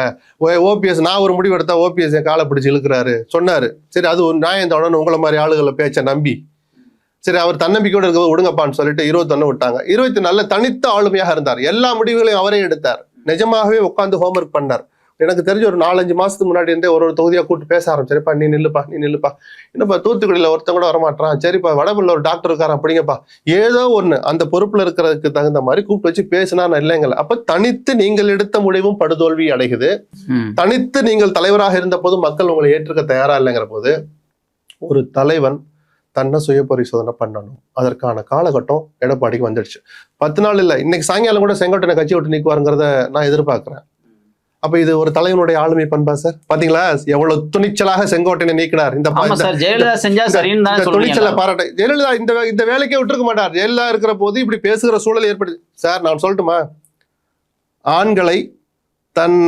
C: ஓபிஎஸ் நான் ஒரு முடிவு எடுத்தா ஓபிஎஸ் என் காலை பிடிச்சி இழுக்கிறாரு சொன்னாரு. சரி, அது ஒரு நியாயம் தானே உங்களை மாதிரி ஆளுகளை பேச்ச நம்பி. சரி, அவர் தன்னம்பிக்கையோடு இருக்க விடுங்கப்பான்னு சொல்லிட்டு 21 விட்டாங்க. 24 தனித்த ஆளுமையாக இருந்தார். எல்லா முடிவுகளையும் அவரே எடுத்தார். நிஜமாகவே உட்காந்து ஹோம்ஒர்க் பண்ணார். எனக்கு தெரிஞ்ச ஒரு 4-5 மாசத்துக்கு முன்னாடி இருந்தே ஒரு தொகுதியா கூட்டு பேச ஆரம்பிச்சிருப்பா, நீ நில்லுப்பா என்னப்பா தூத்துக்குடியில ஒருத்தன் கூட வரமாட்டான், சரிப்பா வடபுள்ள ஒரு டாக்டர் இருக்காரு அப்படிங்கப்பா, ஏதோ ஒண்ணு அந்த பொறுப்புல இருக்கிறதுக்கு தகுந்த மாதிரி கூப்பிட்டு வச்சு பேசினா இல்லைங்களா? அப்ப தனித்து நீங்கள் எடுத்த முடிவும் படுதோல்வி அடைகுது. தனித்து நீங்கள் தலைவராக இருந்த போது மக்கள் உங்களை ஏற்றுக்க தயாரா இல்லைங்கிற போது ஒரு தலைவன் தன்னை சுய பரிசோதனை பண்ணணும். அதற்கான காலகட்டம் எடப்பாடிக்கு வந்துடுச்சு. 10 நாள் இல்ல, இன்னைக்கு சாயங்காலம் கூட செங்கோட்டனை கட்சி விட்டு நீக்குவாருங்கிறத நான் எதிர்பார்க்கிறேன். அப்ப இது ஒரு தலைவனுடைய ஆளுமை பண்பா சார்? பாத்தீங்களா எவ்வளவு துணிச்சலாக செங்கோட்டையை நீக்கினார். இந்த துணிச்சலை பாராட்ட. ஜெயலலிதா இந்த வேலைக்கே விட்டுருக்க மாட்டார். ஜெயலலிதா இருக்கிற போது இப்படி பேசுகிற சூழல் ஏற்படுது சார். நான் சொல்லட்டுமா, ஆண்களை தன்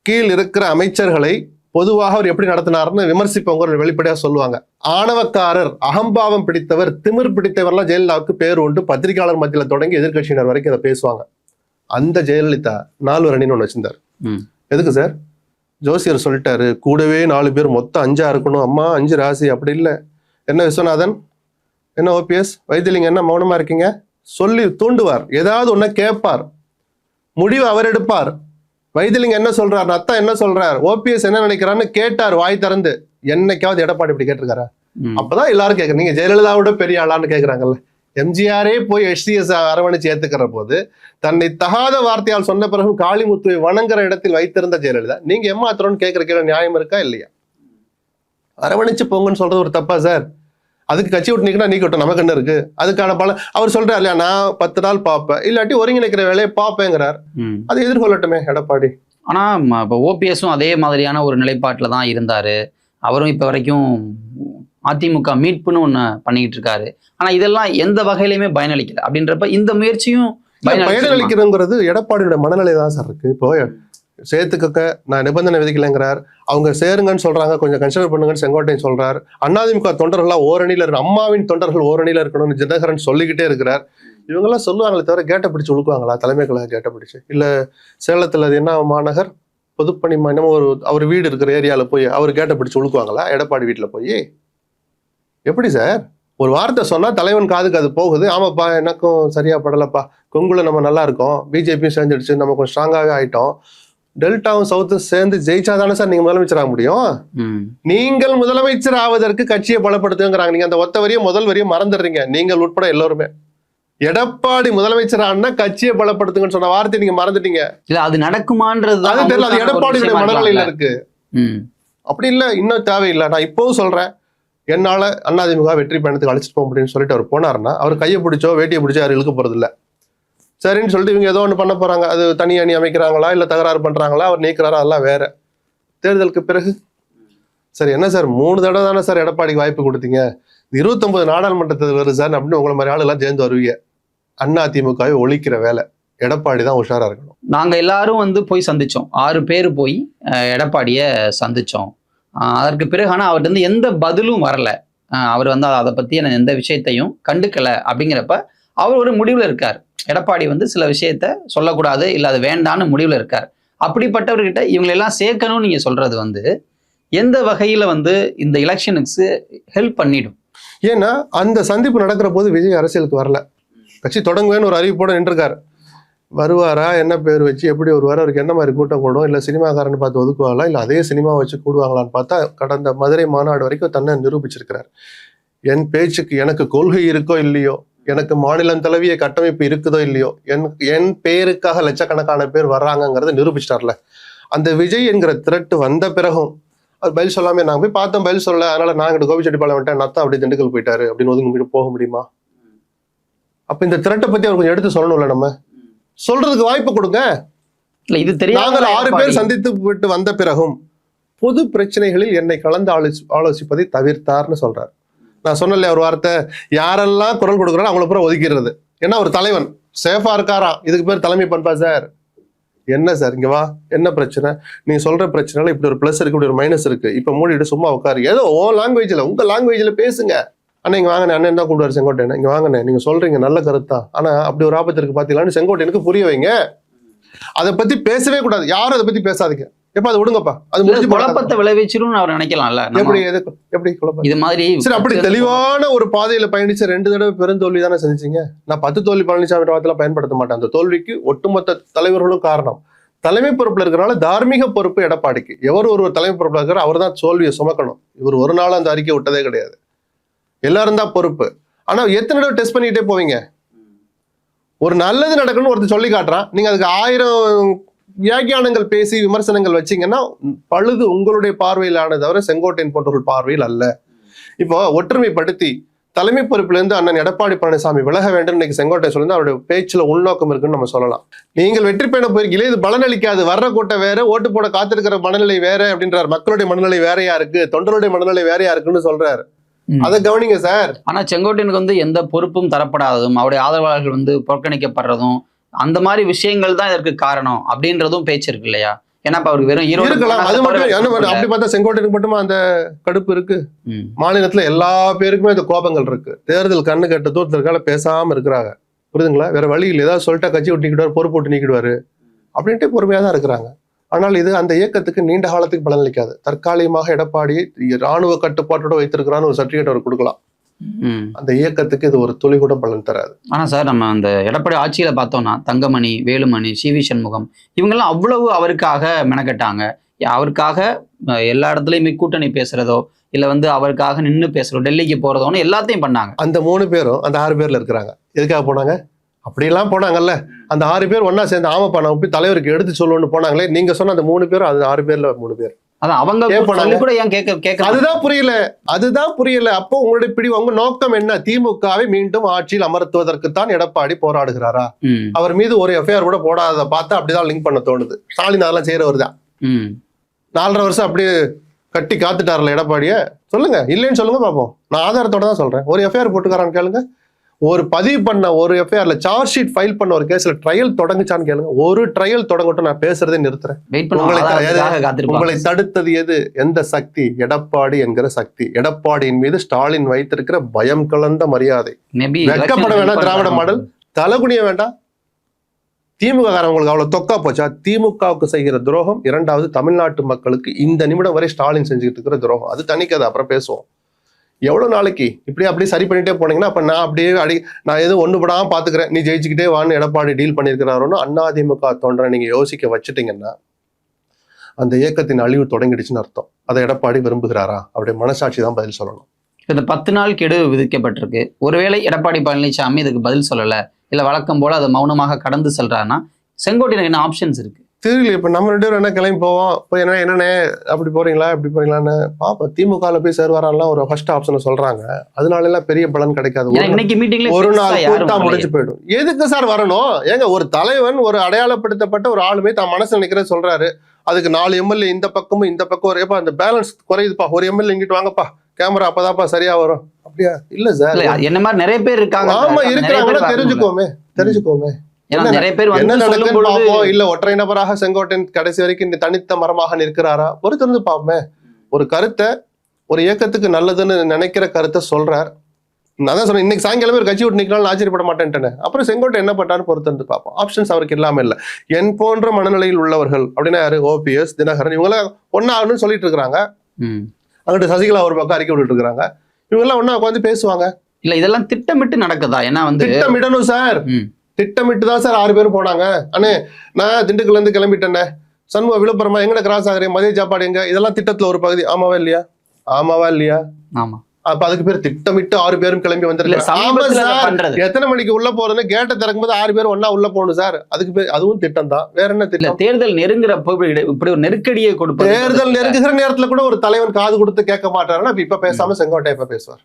C: கீழ் இருக்கிற அமைச்சர்களை பொதுவாக அவர் எப்படி நடத்தினார்னு விமர்சிப்பவங்க வெளிப்படையா சொல்லுவாங்க. ஆணவக்காரர், அகம்பாவம் பிடித்தவர், திமிர் பிடித்தவர்லாம் ஜெயலலிதாவுக்கு பேர் உண்டு. பத்திரிகையாளர் மத்தியில தொடங்கி எதிர்கட்சியினர் வரைக்கும் அதை பேசுவாங்க. அந்த ஜெயலலிதா 4 அணின்னு ஒண்ணு வச்சிருந்தார். எதுக்கு சார்? ஜோசியர் சொல்லிட்டாரு கூடவே 4 பேர் மொத்தம் 5 இருக்கணும். அம்மா 5 ராசி அப்படி இல்லை. என்ன விஸ்வநாதன், என்ன ஓபிஎஸ், வைத்திலிங்க என்ன மௌனமா இருக்கீங்க? சொல்லி தூண்டுவார். ஏதாவது ஒன்ன கேட்பார், முடிவு அவர் எடுப்பார். வைத்திலிங்க என்ன சொல்றாரு, அத்தா என்ன சொல்றாரு, ஓபிஎஸ் என்ன நினைக்கிறான்னு கேட்டார் வாய் திறந்து. என்னைக்காவது எடப்பாடி இப்படி கேட்டிருக்காரா? அப்பதான் எல்லாரும் கேட்கறேன், நீங்க ஜெயலலிதாவோட பெரிய ஆளான்னு கேட்கறாங்கல்ல. எம்ஜிஆரே போய் HCS அரவணைச்சு ஏத்துக்கிற போது தன்னை தகாத வார்த்தையால் சொன்ன பிறகு காளிமுத்துவை வணங்குற இடத்தில் வைத்திருந்த ஜெயலலிதா நீங்க ஏமாத்துறோன்னு கேட்கிற கேள்வி நியாயம் இருக்கா இல்லையா? அரவணைச்சு போங்கன்னு சொல்றது ஒரு தப்பா சார்? அதுக்கு கட்சி விட்டு நீக்கினா நீக்கட்டும், நமக்கு என்ன இருக்கு? அதுக்கான பலம் அவர் சொல்றாரு இல்லையா, நான் 10 நாள் பார்ப்பேன், இல்லாட்டி ஒருங்கிணைக்கிற வேலையை பார்ப்பேங்கிறார். அதை எதிர்கொள்ளட்டுமே எடப்பாடி. ஆனா இப்போ ஓபிஎஸும் அதே மாதிரியான ஒரு நிலைப்பாட்டில் தான் இருந்தாரு. அவரும் இப்ப வரைக்கும் அதிமுக மீட்புன்னு ஒண்ணு பண்ணிக்கிட்டு இருக்காரு. ஆனா இதெல்லாம் எந்த வகையிலுமே பயனளிக்கல. அப்படின்றப்ப இந்த முயற்சியும்
B: பயனளிக்கிறதுங்கிறது எடப்பாடியோட மனநிலை தான் சார் இருக்கு. இப்போ சேர்த்துக்க நான் நிபந்தனை விதிக்கலைங்கிறார், அவங்க சேருங்கன்னு சொல்றாங்க, கொஞ்சம் கன்சிடர் பண்ணுங்கன்னு செங்கோட்டையன் சொல்றார். அதிமுக தொண்டர்கள்லாம் ஓரணியில இருக்கு, அம்மாவின் தொண்டர்கள் ஓரணியில இருக்கணும்னு தினகரன் சொல்லிக்கிட்டே இருக்கிறார். இவங்கெல்லாம் சொல்லுவாங்களே தவிர கேட்ட பிடிச்சு உழுக்குவாங்களா? தலைமை கழக கேட்ட பிடிச்சு இல்ல சேலத்துல அது என்ன மாநகர் பொதுப்பணி என்னமோ அவர் வீடு இருக்கிற ஏரியால போய் அவர் கேட்ட பிடிச்சு உழுக்குவாங்களா? எடப்பாடி வீட்டுல போய் எப்படி சார்? ஒரு வார்த்தை சொன்னா தலைவன் காதுக்கு அது போகுது. ஆமாப்பா எனக்கும் சரியா படலப்பா, கொங்குல நம்ம நல்லா இருக்கோம், பிஜேபியும் சேர்ந்துடுச்சு, நம்ம கொஞ்சம் ஸ்ட்ராங்காவே ஆயிட்டோம், டெல்டாவும் சவுத்தும் சேர்ந்து ஜெயிச்சாதானே சார் நீங்க முதலமைச்சர் ஆக முடியும். நீங்கள் முதலமைச்சர் ஆவதற்கு கட்சியை பலப்படுத்துங்கிறாங்க. நீங்க அந்த ஒத்த வரியும் முதல் வரியும் மறந்துடுறீங்க, நீங்கள் உட்பட எல்லோருமே. எடப்பாடி முதலமைச்சரான கட்சியை பலப்படுத்துங்கன்னு சொன்ன வார்த்தை நீங்க மறந்துட்டீங்க.
C: இல்ல அது நடக்குமான்றது
B: அது தெரியல, அது எடப்பாடியுடைய மனநிலையில இருக்கு.
C: ம்.
B: அப்படி இல்ல, இன்னும் தேவையில்லை. நான் இப்பவும் சொல்றேன், என்னால அதிமுக வெற்றி பயணத்துக்கு அழைச்சிட்டு போக முடியும்னு சொல்லிட்டு அவர் போனாருன்னா அவர் கையை பிடிச்சோ வேட்டியை பிடிச்சோ யாரும் இழுக்க போறது இல்ல. சரின்னு சொல்லிட்டு இவங்க ஏதோ ஒண்ணு பண்ண போறாங்க, அது தனி அணி அமைக்கிறாங்களா இல்ல தகராறு பண்றாங்களா, அவர் நீக்கிறாரா, அதெல்லாம் வேற. தேர்தலுக்கு பிறகு சரி என்ன சார் 3 தடவை தானே சார் எடப்பாடிக்கு வாய்ப்பு கொடுத்தீங்க, 29 நாடாளுமன்ற தேர்தல் வருது சார் அப்படின்னு உங்களை மாதிரி ஆளுலாம் சேர்ந்து வருவீங்க. அதிமுகவை ஒழிக்கிற வேலை எடப்பாடி தான் உஷாரா இருக்கணும்.
C: நாங்க எல்லாரும் வந்து போய் சந்திச்சோம், 6 பேர் போய் எடப்பாடிய சந்திச்சோம். அதற்கு பிறகு ஆனா அவர்கிட்ட வந்து எந்த பதிலும் வரல. அவர் வந்து அதை பத்தி எந்த விஷயத்தையும் கண்டுக்கல. அப்படிங்கிறப்ப அவர் ஒரு முடிவுல இருக்கார். எடப்பாடி வந்து சில விஷயத்த சொல்லக்கூடாது, இல்ல அது வேண்டான்னு முடிவுல இருக்கார். அப்படிப்பட்டவர்கிட்ட இவங்களெல்லாம் சேர்க்கணும்னு நீங்க சொல்றது வந்து எந்த வகையில வந்து இந்த எலெக்ஷனுக்கு ஹெல்ப் பண்ணிடும்?
B: ஏன்னா அந்த சந்திப்பு நடக்கிற போது விஜய் அரசியலுக்கு வரல, கட்சி தொடங்குவேன்னு ஒரு அறிவிப்போட நின்றுருக்காரு. வருவாரா, என்ன பேர் வச்சு எப்படி வருவார், அவருக்கு என்ன மாதிரி கூட்டம் கூடும், இல்லை சினிமாக்காரன்னு பார்த்து ஒதுக்குவாங்களா, இல்லை அதே சினிமா வச்சு கூடுவாங்களான்னு பார்த்தா கடந்த மதுரை மாநாடு வரைக்கும் தன்னை நிரூபிச்சிருக்கிறார். என் பேச்சுக்கு எனக்கு கொள்கை இருக்கோ இல்லையோ, எனக்கு மாநிலம் தழுவிய கட்டமைப்பு இருக்குதோ இல்லையோ, என் பேருக்காக லட்சக்கணக்கான பேர் வர்றாங்கிறத நிரூபிச்சிட்டார்ல. அந்த விஜய் என்கிற திரட்டு வந்த பிறகும் அவர் பதில் சொல்லாமே, நாங்கள் போய் பார்த்தோம் பதில் சொல்ல, அதனால நாங்கள் கோபிச்செட்டிப்பாளையம் வந்துட்டேன், நத்தா அப்படி திண்டுக்கல் போயிட்டாரு அப்படின்னு ஒதுங்க போக முடியுமா? அப்ப இந்த திரட்டை பத்தி அவர் கொஞ்சம் எடுத்து சொல்லணும்ல, நம்ம சொல்றதுக்கு வாய்ப்பு கொடுங்க.
C: இல்ல இது தெரியும்.
B: நாங்கள் 6 பேர் சந்தித்து விட்டு வந்த பிறகும் பொது பிரச்சனைகளில் என்னை கலந்து ஆலோசிப்பதை தவிர்த்தார்னு சொல்றாரு. நான் சொன்னல ஒரு வார்த்தை, யாரெல்லாம் குரல் கொடுக்குறாலும் அவங்கள பூரா ஒதுக்கிறது. ஏன்னா ஒரு தலைவன் சேஃபா இருக்காராம், இதுக்கு பேர் தலைமை பண்பா சார். என்ன சார் இங்க வா, என்ன பிரச்சனை, நீ சொல்ற பிரச்சனைல இப்படி ஒரு பிளஸ் இருக்கு, இப்படி ஒரு மைனஸ் இருக்கு, இப்ப மூடிட்டு சும்மா உட்காரு, ஏதோ ஓ லாங்குவேஜ்ல உங்க லாங்குவேஜ்ல பேசுங்க. அண்ணா இங்க வாங்கினேன், அண்ணன் தான் கூப்பிடுவாரு செங்கோட்டையன், இங்க வாங்கினேன், நீங்க சொல்றீங்க நல்ல கருத்தா, ஆனா அப்படி ஒரு ஆபத்து இருக்கு பாத்தீங்களான்னு செங்கோட்டையனுக்கு புரிய வைங்க. அதை பத்தி பேசவே கூடாது, யாரும் அதை பத்தி பேசாதீங்க. எப்ப அது விடுங்கப்பா, அது முடிஞ்சு
C: குழப்பத்தை விளைவிச்சிரும் அவர் நினைக்கலாம்ல.
B: எப்படி குழப்பம்
C: இது மாதிரி
B: சரி, அப்படி தெளிவான ஒரு பாதையில பயணிச்ச 2 தடவை பெருந்தோல்வி தானே சந்திச்சீங்க. நான் 10 தோல்வி பழனிசாமி வார்த்தைலாம் பயன்படுத்த மாட்டேன். அந்த தோல்விக்கு ஒட்டுமொத்த தலைவர்களும் காரணம். தலைமை பொறுப்புல இருக்கிறனால தார்மீக பொறுப்பு எடப்பாடிக்கு. எவர் ஒரு தலைமை பொறுப்புல இருக்கிற அவர் தான் தோல்வியை சுமக்கணும். இவர் ஒரு நாள் அந்த அறிக்கை விட்டதே கிடையாது, எல்லாரும் தான் பொறுப்பு. ஆனா எத்தனை தடவை டெஸ்ட் பண்ணிக்கிட்டே போவீங்க? ஒரு நல்லது நடக்கணும்னு ஒருத்தர் சொல்லி காட்டுறான், நீங்க அதுக்கு 1000 வியாக்கியானங்கள் பேசி விமர்சனங்கள் வச்சீங்கன்னா பழுது உங்களுடைய பார்வையில் ஆனது தவிர செங்கோட்டையன் போன்றவர்கள் பார்வையில் அல்ல. இப்போ ஒற்றுமைப்படுத்தி தலைமை பொறுப்புல இருந்து அண்ணன் எடப்பாடி பழனிசாமி விலக வேண்டும் இன்னைக்கு செங்கோட்டையன் சொல்லி அவருடைய பேச்சுல உள்நோக்கம் இருக்குன்னு நம்ம சொல்லலாம். நீங்கள் வெற்றி பயணம் போயிருக்கீங்களே, இது பலனளிக்காது, வர்ற கூட்டம் வேற, ஓட்டு போட காத்திருக்கிற மனநிலை வேற அப்படின்றார். மக்களுடைய மனநிலை வேறையா இருக்கு, தொண்டருடைய மனநிலை வேறையா இருக்குன்னு சொல்றாரு. அதை கவனிங்க சார்.
C: ஆனா செங்கோட்டையனுக்கு வந்து எந்த பொறுப்பும் தரப்படாததும், அவருடைய ஆதரவாளர்கள் வந்து புறக்கணிக்கப்படுறதும், அந்த மாதிரி விஷயங்கள் தான் இதற்கு காரணம் அப்படின்றதும் பேச்சு இருக்கு இல்லையா? ஏன்னா அவருக்கு வெறும் ஈரோடு
B: இருக்கலாம், அது மட்டும் அப்படி பார்த்தா செங்கோட்டையனுக்கு மட்டுமா அந்த கடுப்பு இருக்கு? மாநிலத்துல எல்லா பேருக்குமே இந்த கோபங்கள் இருக்கு. தேர்தல் கண்ணு கட்ட தூரத்திற்கால பேசாம இருக்கிறாங்க, புரியுதுங்களா? வேற வழி இல்லை, ஏதாவது சொல்லிட்டா கட்சி விட்டு நீக்கிடுவார், பொறுப்பு விட்டு நீக்கிடுவாரு அப்படின்ட்டு பொறுமையா தான் இருக்கிறாங்க. ஆனால் இது அந்த இயக்கத்துக்கு நீண்ட காலத்துக்கு பலனளிக்காது. தற்காலிகமாக எடப்பாடி ராணுவ கட்டுப்பாட்டோட வைத்திருக்கிறான்னு ஒரு சர்டிபிகேட் அவர் கொடுக்கலாம், அந்த இயக்கத்துக்கு இது ஒரு துளி கூட பலன் தராது.
C: ஆனா சார், நம்ம அந்த எடப்பாடி ஆட்சியில பார்த்தோம்னா தங்கமணி, வேலுமணி, சிவி சண்முகம் இவங்கெல்லாம் அவ்வளவு அவருக்காக மெனக்கட்டாங்க. அவருக்காக எல்லா இடத்துலயுமே கூட்டணி பேசுறதோ இல்ல வந்து அவருக்காக நின்று பேசுறதோ, டெல்லிக்கு போறதோன்னு எல்லாத்தையும் பண்ணாங்க. அந்த
B: 3 பேரும் அந்த 6 பேர்ல இருக்கிறாங்க. எதுக்காக போனாங்க? அப்படியெல்லாம் போனாங்கல்ல. அந்த 6 பேர் ஒன்னா சேர்ந்து ஆமாப்பா நம்ம போய் தலைவருக்கு எடுத்து சொல்லணும்னு போனாங்களே. நீங்க சொன்ன அந்த 3 பேரும், அது 6 பேர்ல 3 பேர்.
C: அதான் அவங்க கூட ஏன் கேட்க
B: அதுதான் புரியல, அதுதான் புரியல. அப்போ உங்களுடைய பிடிவு, உங்க நோக்கம் என்ன? திமுகவை மீண்டும் ஆட்சியில் அமர்த்துவதற்குத்தான் எடப்பாடி போராடுகிறாரா? அவர் மீது ஒரு எஃப்ஐஆர் கூட போடாத பார்த்தா அப்படிதான் லிங்க் பண்ண தோணுது. ஸ்டாலின் அதெல்லாம் செய்யறவர் தான். 4.5 வருஷம் அப்படியே கட்டி காத்துட்டார்ல எடப்பாடிய. சொல்லுங்க, இல்லைன்னு சொல்லுங்க பாப்போம். நான் ஆதாரத்தோட தான் சொல்றேன். ஒரு எஃப்ஐஆர் போட்டுக்காரான்னு கேளுங்க. ஒரு பதிவு பண்ண ஒரு எஃப்ஐஆர்ல சார்ஜ் ஷீட் ஃபைல் பண்ண ஒரு கேஸ்ல ட்ரையல் தொடங்குச்சான்னு கேளுங்க. ஒரு ட்ரையல் தொடங்கட்டும், நான் பேசுறதே நிறுத்துறேன். உங்களை தடுத்தது எது? எந்த சக்தி? எடப்பாடி என்கிற சக்தி. எடப்பாடியின் மீது ஸ்டாலின் வைத்திருக்கிற பயம் கலந்த மரியாதை. வெட்கப்பட வேண்டாம். திராவிட மாடல் தலகுனிய வேண்டாம். திமுக காரங்களுக்கு அவ்வளவு தொக்கா போச்சா? திமுகவுக்கு செய்கிற துரோகம், 2வது தமிழ்நாட்டு மக்களுக்கு இந்த நிமிடம் வரை ஸ்டாலின் செஞ்சுக்கிட்டு இருக்கிற துரோகம். அது தனிக்கதை, அப்புறம் பேசுவோம். எவ்வளவு நாளைக்கு இப்படியே அப்படியே சரி பண்ணிட்டே போனீங்கன்னா அப்ப நான் அப்படியே நான் எதுவும் ஒண்ணுபடாம பாத்துக்கிறேன், நீ ஜெயிச்சுக்கிட்டே வான்னு எடப்பாடி டீல் பண்ணிருக்கிறாரோன்னு அதிமுக தொண்டரை நீங்க யோசிக்க வச்சுட்டீங்கன்னா அந்த இயக்கத்தின் அழிவு தொடங்கிடுச்சுன்னு அர்த்தம். அதை எடப்பாடி விரும்புகிறாரா? அவருடைய மனசாட்சி தான் பதில் சொல்லணும்.
C: இந்த 10 நாள் கெடு விதிக்கப்பட்டிருக்கு. ஒருவேளை எடப்பாடி பழனிசாமி இதுக்கு பதில் சொல்லல, இல்ல வழக்கம் போல அதை மௌனமாக கடந்து செல்றாருன்னா செங்கோட்டையனுக்கு என்ன ஆப்ஷன்ஸ் இருக்கு?
B: தெரியல. இப்ப நம்ம 2 பேரும் என்ன கிளம்பி போவோம், இப்போ என்னண்ணே அப்படி போறீங்களா இப்படி போறீங்களான்னு பாப்போம். திமுகவில் போய் சேர்வாரெல்லாம் ஒரு ஃபர்ஸ்ட் ஆப்ஷன் சொல்றாங்க. அதனால எல்லாம் பெரிய பலன் கிடைக்காது.
C: இன்னைக்கு மீட்டிங்ல
B: ஒரு நாள் கூட்டா முடிச்சு போயிடும். எதுக்கு சார் வரணும்? ஏங்க, ஒரு தலைவன் ஒரு அடையாளப்படுத்தப்பட்ட ஒரு ஆளுமே தான் மனசு நினைக்கிறேன் சொல்றாரு. அதுக்கு 4 எம்எல்ஏ இந்த பக்கமும் இந்த பக்கம் ஒரேப்பா அந்த பேலன்ஸ் குறையுதுப்பா. ஒரு எம்எல்ஏ இங்கிட்டு வாங்கப்பா, கேமரா அப்பதான்ப்பா சரியா வரும். அப்படியா? இல்ல சார்,
C: என்ன மாதிரி நிறைய பேர் இருக்காங்க.
B: ஆமா இருக்கிறாங்கன்னா தெரிஞ்சுக்கோமே
C: நிறைய பேர்
B: என்ன நடக்குன்னு பாப்போம். இல்ல ஒற்றை நபராக செங்கோட்டையன் கடைசி வரைக்கும் இந்த தனித்த மரமாக நிற்கிறாரா பொறுத்திருந்து பாப்போமே. ஒரு கருத்தை, ஒரு இயக்கத்துக்கு நல்லதுன்னு நினைக்கிற கருத்தை சொல்றார். நான் தான் சொன்னேன், இன்னைக்கு சாயங்காலமே ஒரு கட்சி விட்டு நிக்கலாம் ஆச்சரியப்பட மாட்டேன்ட்டேன். அப்புறம் செங்கோட்டை என்ன பண்ணான்னு பொறுத்திருந்து பார்ப்போம். ஆப்ஷன்ஸ் அவருக்கு இல்லாம இல்ல. என் போன்ற மனநிலையில் உள்ளவர்கள் அப்படின்னா யாரு? OPS, தினகரன், இவங்க ஒன்னாகணும்னு சொல்லிட்டு இருக்காங்க. அங்கிட்டு சசிகலா ஒரு பக்கம் அறிக்கை விட்டுட்டு இருக்காங்க. இவங்க எல்லாம் ஒன்னா உட்காந்து பேசுவாங்க.
C: இல்ல இதெல்லாம் திட்டமிட்டு நடக்குதா? ஏன்னா
B: திட்டமிடணும் சார். திட்டமிட்டு தான் சார் 6 பேரும் போனாங்க. அண்ணே நான் திண்டுக்கல்ல இருந்து கிளம்பிட்டேனே, சண்முக விழுப்புரமா எங்கட கிராஸ் ஆகுறேன், மதிய சாப்பாடு எங்க, இதெல்லாம் திட்டத்துல ஒரு பகுதி. ஆமாவா இல்லையா?
C: ஆமா.
B: அப்ப அதுக்கு பேர் திட்டமிட்டு 6 பேரும் கிளம்பி வந்திருக்காங்க. எத்தனை மணிக்கு உள்ள போறதுன்னு கேட்ட திறக்கும்போது 6 பேர் ஒன்னா உள்ள போகணும் சார். அதுக்கு பேர் அதுவும் திட்டம் தான். வேற என்ன திட்டம்? தேர்தல்
C: நெருங்குறப்ப இப்படி ஒரு நெருக்கடியை கொடுப்பது.
B: தேர்தல் நெருங்குகிற நேரத்துல கூட ஒரு தலைவன் காது கொடுத்து கேட்க மாட்டாருன்னா இப்ப பேசாம செங்கோட்டை இப்ப பேசுவார்.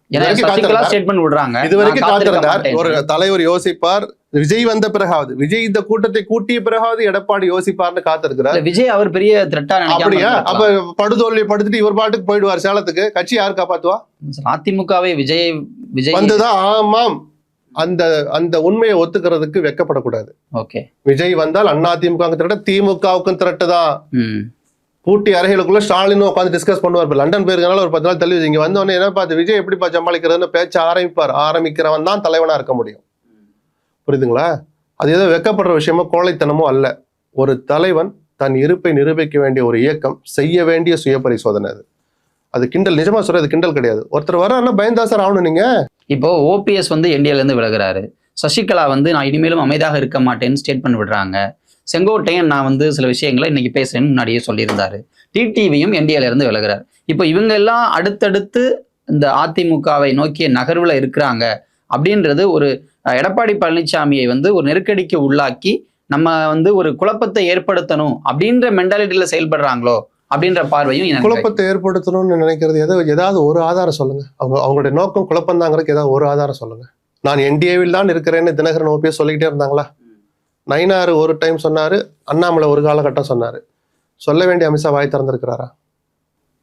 C: ஸ்டேட்மெண்ட் விடுறாங்க.
B: இது வரைக்கும் காத்திருந்தார். ஒரு தலைவர் யோசிப்பார். விஜய் வந்த பிறகாவது, விஜய் இந்த கூட்டத்தை கூட்டிய பிறகாவது எடப்பாடி யோசிப்பார்னு காத்திருக்கிறார்.
C: விஜய் அவர் பெரிய த்ரெட்டா
B: அப்படியா? அப்ப படுதோல்வி படுத்துட்டு இவர் பாட்டுக்கு போயிடுவார் சேலத்துக்கு. கட்சி யாரு காப்பாத்துவா?
C: அதிமுகவே விஜய்
B: வந்துதான். ஆமாம், அந்த அந்த உண்மையை ஒத்துக்கிறதுக்கு வெக்கப்படக்கூடாது.
C: ஓகே,
B: விஜய் வந்தால் அதிமுக திரட்ட, திமுகவுக்கும் திரட்டுதான். கூட்டி அறைகளுக்குள்ள ஸ்டாலினும் உட்காந்து டிஸ்கஸ் பண்ணுவார். லண்டன் போயிருக்கனால ஒரு 10 நாள் தள்ளி இங்க வந்தோடனே என்ன பார்த்து விஜய் எப்படிப்பா சமாளிக்கிறதுன்னு பேச்ச ஆரம்பிக்கிறவன் தான் தலைவனா இருக்க முடியும். புரியுதுங்களா? அது ஏதோ வெக்கப்படுற விஷயமோ கோழைத்தனமோ அல்ல. ஒரு தலைவன் தன் இருப்பை நிரூபிக்க வேண்டிய ஒரு இயக்கம் செய்ய வேண்டிய சுய பரிசோதனை. அது கிண்டல். நிஜமா சொல்றது கிண்டல் கிடையாது. ஒருத்தர் வர்றாருன்னா பயந்தா சார் ஆகணும். நீங்க
C: இப்போ OPS NDAல இருந்து விலகுறாரு. சசிகலா நான் இனிமேலும் அமைதியாக இருக்க மாட்டேன்னு ஸ்டேட்மெண்ட் விடுறாங்க. செங்கோட்டையன் நான் சில விஷயங்களை இன்னைக்கு பேசுறேன்னு முன்னாடியே சொல்லியிருந்தாரு. டிடிவியும் NDAல இருந்து விலகுறாரு. இப்போ இவங்க எல்லாம் அடுத்தடுத்து இந்த அதிமுகவை நோக்கிய நகர்வுல இருக்கிறாங்க அப்படின்றது ஒரு எடப்பாடி பழனிசாமியை ஒரு நெருக்கடிக்கு உள்ளாக்கி நம்ம ஒரு குழப்பத்தை ஏற்படுத்தணும் அப்படின்ற மென்டாலிட்டியில செயல்படுறாங்களோ அப்படின்ற பார்வையும்.
B: குழப்பத்தை ஏற்படுத்தணும்னு நினைக்கிறது ஏதாவது ஒரு ஆதாரம் சொல்லுங்க. அவங்களுடைய நோக்கம் குழப்பம் தாங்கிறதுக்கு ஏதாவது ஒரு ஆதாரம் சொல்லுங்க. நான் NDAவில் தான் இருக்கிறேன்னு தினகரன் OPS சொல்லிக்கிட்டே இருந்தாங்களா? நயினார் ஒரு டைம் சொன்னாரு, அண்ணாமலை ஒரு காலகட்டம் சொன்னாரு. சொல்ல வேண்டிய அமித்ஷா வாய் திறந்திருக்கிறாரா?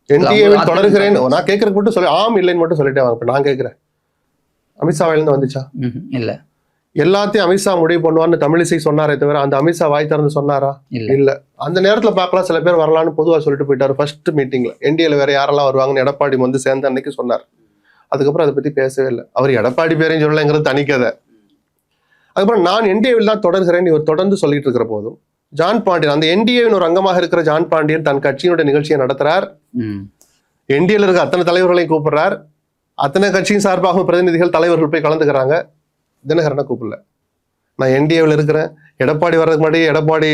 B: NDAவில் தொடர்கிறேன் நான் கேட்கறதுக்கு மட்டும் சொல்லி ஆம் இல்லைன்னு மட்டும் சொல்லிட்டே வாங்க. நான் கேட்கிறேன், அமித்ஷா வாயிலிருந்து வந்துச்சா?
C: இல்ல.
B: எல்லாத்தையும் அமித்ஷா முடிவு பண்ணுவான்னு தமிழிசை சொன்னாரே தவிர அந்த அமித்ஷா வாய் திறந்து சொன்னாரா? இல்ல. அந்த நேரத்துல பார்க்கலாம், சில பேர் வரலான்னு பொதுவா சொல்லிட்டு போயிட்டாரு. ஃபர்ஸ்ட் மீட்டிங்ல NDAல வேற யாரெல்லாம் வருவாங்கன்னு எடப்பாடி சேர்ந்த அன்னைக்கு சொன்னார். அதுக்கப்புறம் அதை பத்தி பேசவே இல்லை. அவர் எடப்பாடி பேரையும் சொல்லலைங்கிறது தனிக்கதை. அதுக்கப்புறம் நான் NDAவில் தான் தொடர்கிறேன் இவர் தொடர்ந்து சொல்லிட்டு இருக்கிற போதும் ஜான் பாண்டியன், அந்த NDAவின் ஒரு அங்கமாக இருக்கிற ஜான் பாண்டியன் தன் கட்சியினுடைய நிகழ்ச்சியை நடத்துறார். NDAல இருக்க அத்தனை தலைவர்களையும் கூப்பிடுறார். அத்தனை கட்சியின் சார்பாக பிரதிநிதிகள் தலைவர்கள் போய் கலந்துக்கிறாங்க. தினகரனை கூப்பிடல. நான் NDAவில் இருக்கிறேன். எடப்பாடி வர்றதுக்கு முன்னாடி எடப்பாடி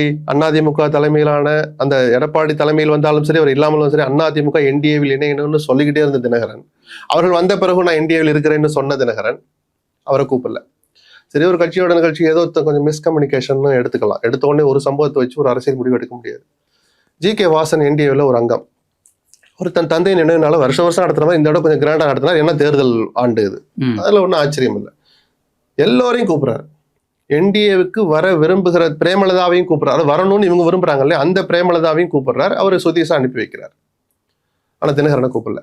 B: அதிமுக தலைமையிலான அந்த எடப்பாடி தலைமையில் வந்தாலும் சரி, அவர் இல்லாமலும் சரி, அதிமுக NDAவில் இணையணும்னு சொல்லிக்கிட்டே இருந்த தினகரன், அவர்கள் வந்த பிறகு நான் NDAவில் இருக்கிறேன்னு சொன்ன தினகரன் அவரை கூப்பிடல. சரி, ஒரு கட்சியோட நிகழ்ச்சி ஏதோ கொஞ்சம் மிஸ்கம்யூனிகேஷன் எடுத்துக்கலாம். எடுத்த உடனே ஒரு சம்பவத்தை வச்சு ஒரு அரசியல் முடிவு எடுக்க முடியாது. GK வாசன் NDAவில் ஒரு அங்கம். ஒரு தன் தந்தை நினைவுனால வருஷம் நடத்துற மாதிரி இந்த இடம் கொஞ்சம் கிராண்டா நடத்தினார். என்ன தேர்தல் ஆண்டு இது, அதுல ஒன்றும் ஆச்சரியம் இல்லை. எல்லோரையும் கூப்பிடுறாரு. NDAவுக்கு வர விரும்புகிற பிரேமலதாவையும் கூப்பிடுறாரு. வரணும்னு இவங்க விரும்புறாங்க இல்லையா, அந்த பிரேமலதாவையும் கூப்பிடுறாரு. அவர் சுதீஷா அனுப்பி வைக்கிறார். ஆனா தினகரனை கூப்பிடல.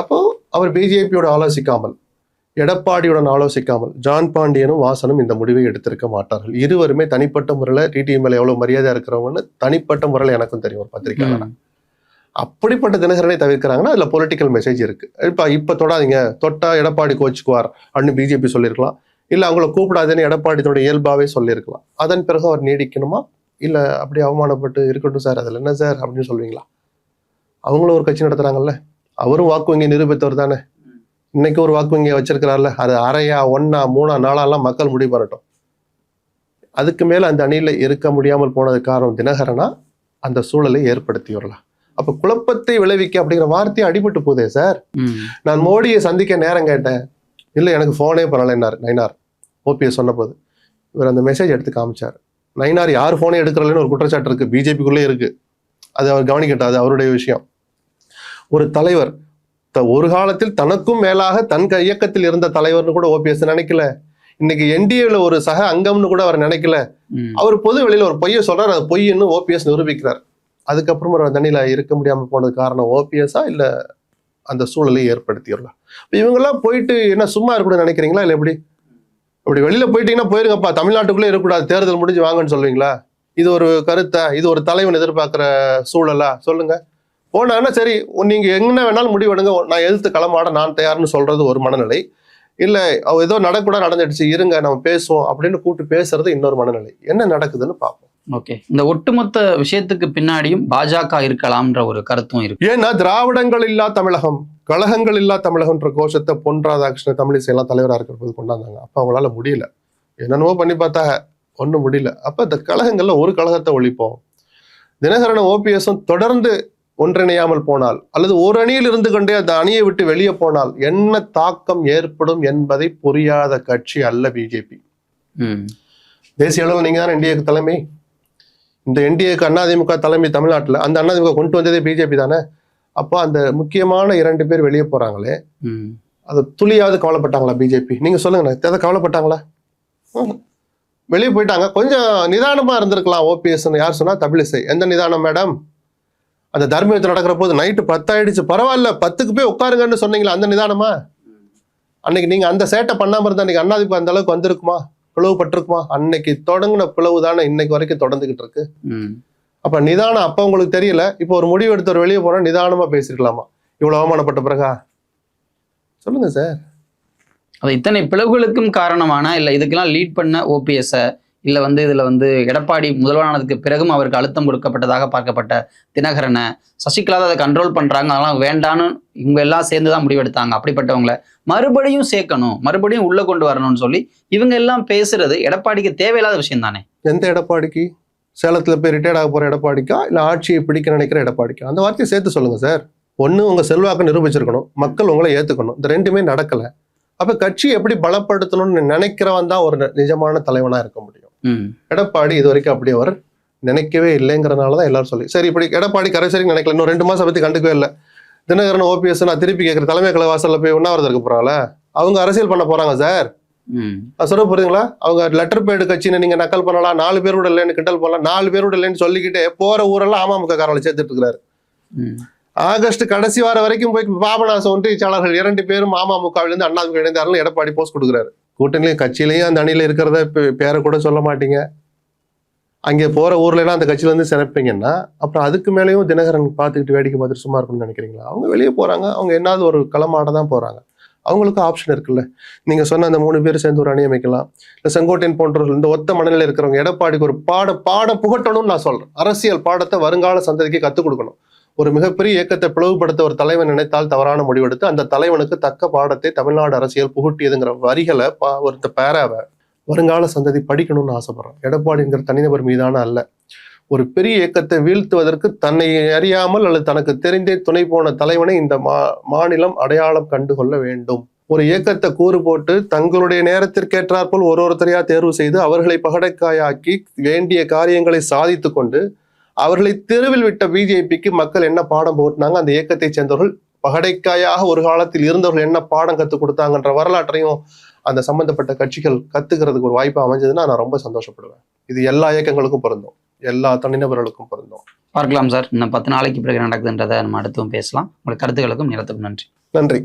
B: அப்போ அவர் BJPயோட ஆலோசிக்காமல், எடப்பாடியுடன் ஆலோசிக்காமல் ஜான் பாண்டியனும் வாசனும் இந்த முடிவை எடுத்திருக்க மாட்டார்கள். இருவருமே தனிப்பட்ட முறையில டிடிவி மேல எவ்வளவு மரியாதை இருக்கிறவங்கன்னு தனிப்பட்ட முறையில எனக்கும் தெரியும் ஒரு பத்திரிகையாளர். அப்படிப்பட்ட தினகரனை தவிர்க்கிறாங்கன்னா அதுல பொலிட்டிக்கல் மெசேஜ் இருக்கு. இப்ப தொடாதீங்க, தொட்டா எடப்பாடி கோச்சுக்குவார் அப்படின்னு BJP சொல்லியிருக்கலாம். இல்ல அவங்கள கூப்பிடாதுன்னு எடப்பாடி தன்னுடைய இயல்பாவே சொல்லியிருக்கலாம். அதன் பிறகு அவர் நீடிக்கணுமா, இல்ல அப்படி அவமானப்பட்டு இருக்கட்டும் சார் அதுல என்ன சார் அப்படின்னு சொல்லுவீங்களா? அவங்களும் ஒரு கட்சி நடத்துறாங்கல்ல, அவரும் வாக்கு வங்கி நிரூபித்தவர் தானே. இன்னைக்கு ஒரு வாக்கு வங்கியை வச்சிருக்கிறார்ல, அது அரையா 1 3 4 மக்கள் முடிவு பண்ணட்டும். அதுக்கு மேல அந்த அணியில இருக்க முடியாமல் போனது காரணம் தினகரனா அந்த சூழலை ஏற்படுத்தியவர்களா? அப்ப குழப்பத்தை விளைவிக்க அப்படிங்கிற வார்த்தையை அடிபட்டு போதே சார்.
C: ம்.
B: நான் மோடியை சந்திக்க நேரம் கேட்டேன், இல்லை எனக்கு ஃபோனே பண்ணலைன்னார் நயினார். ஓபிஎஸ் சொன்ன போது இவர் அந்த மெசேஜ் எடுத்து காமிச்சார். நயினார் யார் ஃபோனே எடுக்கிறலன்னு ஒரு குற்றச்சாட்டு இருக்கு, பிஜேபிக்குள்ளே இருக்கு. அது அவர் கவனிக்கட்டாது, அவருடைய விஷயம். ஒரு தலைவர் ஒரு காலத்தில் தனக்கும் மேலாக தன் இயக்கத்தில் இருந்த தலைவர்னு கூட ஓபிஎஸ் நினைக்கல. இன்னைக்கு என்டிஏல ஒரு சக அங்கம்னு கூட அவர் நினைக்கல. அவர் பொது வெளியில ஒரு பொய்யை சொல்றாரு, அது பொய்ன்னு ஓபிஎஸ் நிரூபிக்கிறார். அதுக்கப்புறம் அவர் தண்ணியில இருக்க முடியாம போனது காரணம் ஓபிஎஸ்ஸா இல்ல அந்த சூழலை ஏற்படுத்திடலாம். இவங்கெல்லாம் போயிட்டு என்ன சும்மா இருக்கணும்னு நினைக்கிறீங்களா, இல்ல எப்படி? இப்படி வெளியில போயிட்டீங்கன்னா போயிருங்கப்பா, தமிழ்நாட்டுக்குள்ளே இருக்கக்கூடாது, தேர்தல் முடிஞ்சு வாங்கன்னு சொல்லுவீங்களா? இது ஒரு கருத்தா? இது ஒரு தலைவன் எதிர்பார்க்கிற சூழலா? சொல்லுங்க. போனாங்கன்னா சரி, நீங்க என்ன வேணாலும் முடிவெடுங்க, நான் எதிர்த்து களமாட நான் தயார்னு சொல்றது ஒரு மனநிலை. இல்ல அவ ஏதோ நடக்கூட நடந்துடுச்சு, இருங்க நம்ம பேசுவோம் அப்படின்னு கூப்பிட்டு பேசுறது இன்னொரு மனநிலை. என்ன நடக்குதுன்னு பார்ப்போம்.
C: ஓகே, இந்த ஒட்டுமொத்த விஷயத்துக்கு பின்னாடியும் பாஜக இருக்கலாம்ன்ற ஒரு கருத்தும் இருக்கு.
B: ஏன்னா திராவிடங்கள் இல்லா தமிழகம், கழகங்கள் இல்லா தமிழகம்ன்ற கோஷத்தை பொன் ராதாகிருஷ்ணன் தமிழிசை எல்லாம் தலைவரா இருக்கிற போது கொண்டாந்தாங்க. அப்ப அவங்களால முடியல, என்னென்னவோ பண்ணி பார்த்தாங்க, ஒன்றும் முடியல. அப்ப இந்த கழகங்கள்ல ஒரு கழகத்தை ஒழிப்போம். தினகரனும் ஓபிஎஸும் தொடர்ந்து ஒன்றிணையாமல் போனால், அல்லது ஒரு அணியில் இருந்து கொண்டே அந்த அணியை விட்டு வெளியே போனால் என்ன தாக்கம் ஏற்படும் என்பதை புரியாத கட்சி அல்ல பிஜேபி. தேசிய அளவில் நீங்க தான் என்டிஏக்கு தலைமை. இந்த என்டிஏக்கு அதிமுக தலைமை தமிழ்நாட்டில், அந்த அதிமுக கொண்டு வந்ததே பிஜேபி தானே. அப்போ அந்த முக்கியமான 2 பேர் வெளியே போறாங்களே, அது துளியாவது கவலைப்பட்டாங்களா பிஜேபி? நீங்க சொல்லுங்க, எதை கவலைப்பட்டாங்களா? வெளியே போயிட்டாங்க. கொஞ்சம் நிதானமா இருந்திருக்கலாம் ஓபிஎஸ். யார் சொன்னா? தமிழிசை. எந்த நிதானம் மேடம்? அந்த தர்மயுத்தம் நடக்கிற போது நைட்டு 10 ஆயிடுச்சு, பரவாயில்ல 10க்கு போய் உட்காருங்கன்னு சொன்னீங்களா, அந்த நிதானமா? அன்னைக்கு நீங்க அந்த சேட்டை பண்ணாம இருந்தா அன்னைக்கு அதிமுக அந்த அளவுக்கு வந்திருக்குமா, பிளவுபட்டிருக்குமா? அன்னைக்கு தொடங்கின பிளவு தானே இன்னைக்கு வரைக்கும் தொடர்ந்துகிட்டு இருக்கு. அப்ப நிதானம் அப்ப உங்களுக்கு தெரியல, இப்போ ஒரு முடிவு எடுத்து வெளியே போனா நிதானமா பேசிருக்கலாமா? இவ்வளவு அவமானப்பட்ட பிறகா? சொல்லுங்க சார்.
C: அது இத்தனை பிளவுகளுக்கும் காரணமான, இல்ல இதுக்கெல்லாம் லீட் பண்ண ஓபிஎஸ், இல்ல இதுல எடப்பாடி முதல்வரானதுக்கு பிறகும் அவருக்கு அழுத்தம் கொடுக்கப்பட்டதாக பார்க்கப்பட்ட தினகரனை, சசிகலா அதை கண்ட்ரோல் பண்றாங்க, அதெல்லாம் வேண்டான்னு இவங்க எல்லாம் சேர்ந்துதான் முடிவெடுத்தாங்க. அப்படிப்பட்டவங்களை மறுபடியும் சேர்க்கணும், மறுபடியும் உள்ள கொண்டு வரணும்னு சொல்லி இவங்க எல்லாம் பேசுறது எடப்பாடிக்கு தேவையில்லாத விஷயம் தானே.
B: எந்த எடப்பாடிக்கு? சேலத்துல போய் ரிட்டையர்ட் ஆக போற எடப்பாடிக்கா, இல்ல ஆட்சியை பிடிக்க நினைக்கிற எடப்பாடிக்கா? அந்த வார்த்தையை சேர்த்து சொல்லுங்க சார். ஒண்ணு உங்க செல்வாக்கு நிரூபிச்சிருக்கணும், மக்கள் உங்களை ஏத்துக்கணும். இந்த ரெண்டுமே நடக்கல. அப்ப கட்சி எப்படி பலப்படுத்தணும்னு நினைக்கிறவன் தான் ஒரு நிஜமான தலைவனா இருக்க முடியும். எடப்பாடி இது வரைக்கும் அப்படி அவர் நினைக்கவே இல்லைங்கிறதுனாலதான் எல்லாரும் சொல்லி, சரி இப்படி எடப்பாடி கரைசரி நினைக்கல, இன்னும் 2 மாசம் பத்தி கண்டுக்கவே இல்லை. தினகரன் ஓபிஎஸ் நான் திருப்பி கேட்கிற, தலைமை கழக வாசல்ல போய் உண்ணாவிரதம் இருக்க போறாங்களா? அவங்க அரசியல் பண்ண போறாங்க சார். சொல்ல போறீங்களா? அவங்க லெட்டர் பேடு கட்சின்னு நீங்க நக்கல் பண்ணலாம், 4 பேரோட இல்லைன்னு கிண்டல் பண்ணலாம், 4 பேரோட இல்லைன்னு சொல்லிக்கிட்டே போற ஊரெல்லாம் அமமுக காரங்களை சேர்த்துட்டு இருக்கிறாரு. ஆகஸ்ட் கடைசி வாரம் வரைக்கும் போய் பாபநாசம் ஒன்றியச்சாளர்கள் 2 பேரும் அமமுகவிலிருந்து அண்ணாதிமுக இணைந்தார்கள் எடப்பாடி போஸ்ட் கொடுக்குறாரு. கூட்டணியிலையும் கட்சியிலையும் அந்த அணியில இருக்கிறத பேரை கூட சொல்ல மாட்டீங்க. அங்கே போற ஊர்ல எல்லாம் அந்த கட்சியில இருந்து சிறப்பீங்கன்னா அப்புறம் அதுக்கு மேலேயும் தினகரன் பார்த்துக்கிட்டு வேடிக்கை பார்த்துட்டு சும்மா இருக்கணும்னு நினைக்கிறீங்களா? அவங்க வெளியே போறாங்க, அவங்க என்னாவது ஒரு களமாட தான் போறாங்க. அவங்களுக்கு ஆப்ஷன் இருக்குல்ல. நீங்க சொன்ன அந்த 3 பேர் சேர்ந்து ஒரு அணி அமைக்கலாம். இல்லை செங்கோட்டையன் போன்றவர்கள், இந்த ஒத்த மனநிலை இருக்கிறவங்க எடப்பாடிக்கு ஒரு பாட புகட்டணும்னு நான் சொல்றேன். அரசியல் பாடத்தை வருங்கால சந்ததிக்கு கற்றுக் கொடுக்கணும். ஒரு மிகப்பெரிய இயக்கத்தை பிளவுபடுத்த ஒரு தலைவன் நினைத்தால் தவறான முடிவெடுத்து அந்த தலைவனுக்கு தக்க பாடத்தை தமிழ்நாடு அரசியல் புகுட்டியதுங்கிற வரிகளை ஒரு பேராவை வருங்கால சந்ததி படிக்கணும்னு ஆசைப்படுறேன். எடப்பாடிங்கிற தனிநபர் மீதான அல்ல. ஒரு பெரிய இயக்கத்தை வீழ்த்துவதற்கு தன்னை அறியாமல் அல்லது தனக்கு தெரிந்தே துணை போன தலைவனை இந்த மாநிலம் அடையாளம் கண்டுகொள்ள வேண்டும். ஒரு இயக்கத்தை கூறு போட்டு தங்களுடைய நேரத்திற்கேற்றாற்போல் ஒருத்தரையா தேர்வு செய்து அவர்களை பகடைக்காயாக்கி வேண்டிய காரியங்களை சாதித்து கொண்டு அவர்களை தெருவில் விட்ட பிஜேபிக்கு மக்கள் என்ன பாடம் போட்டினாங்க, அந்த இயக்கத்தை சேர்ந்தவர்கள் பகடைக்காயாக ஒரு காலத்தில் இருந்தவர்கள் என்ன பாடம் கற்றுக் கொடுத்தாங்கன்ற வரலாற்றையும் அந்த சம்பந்தப்பட்ட கட்சிகள் கத்துக்கிறதுக்கு ஒரு வாய்ப்பு அமைஞ்சதுன்னா நான் ரொம்ப சந்தோஷப்படுவேன். இது எல்லா இயக்கங்களுக்கும் பொருந்தும், எல்லா தனிநபர்களுக்கும் பொருந்தும்.
C: பார்க்கலாம் சார், இன்னும் 10 நாளைக்கு பிறகு நடக்குதுன்றதை நம்ம அடுத்தும் பேசலாம். உங்களுக்கு கருத்துக்களுக்கும் நேரத்துக்கும் நன்றி.
B: நன்றி.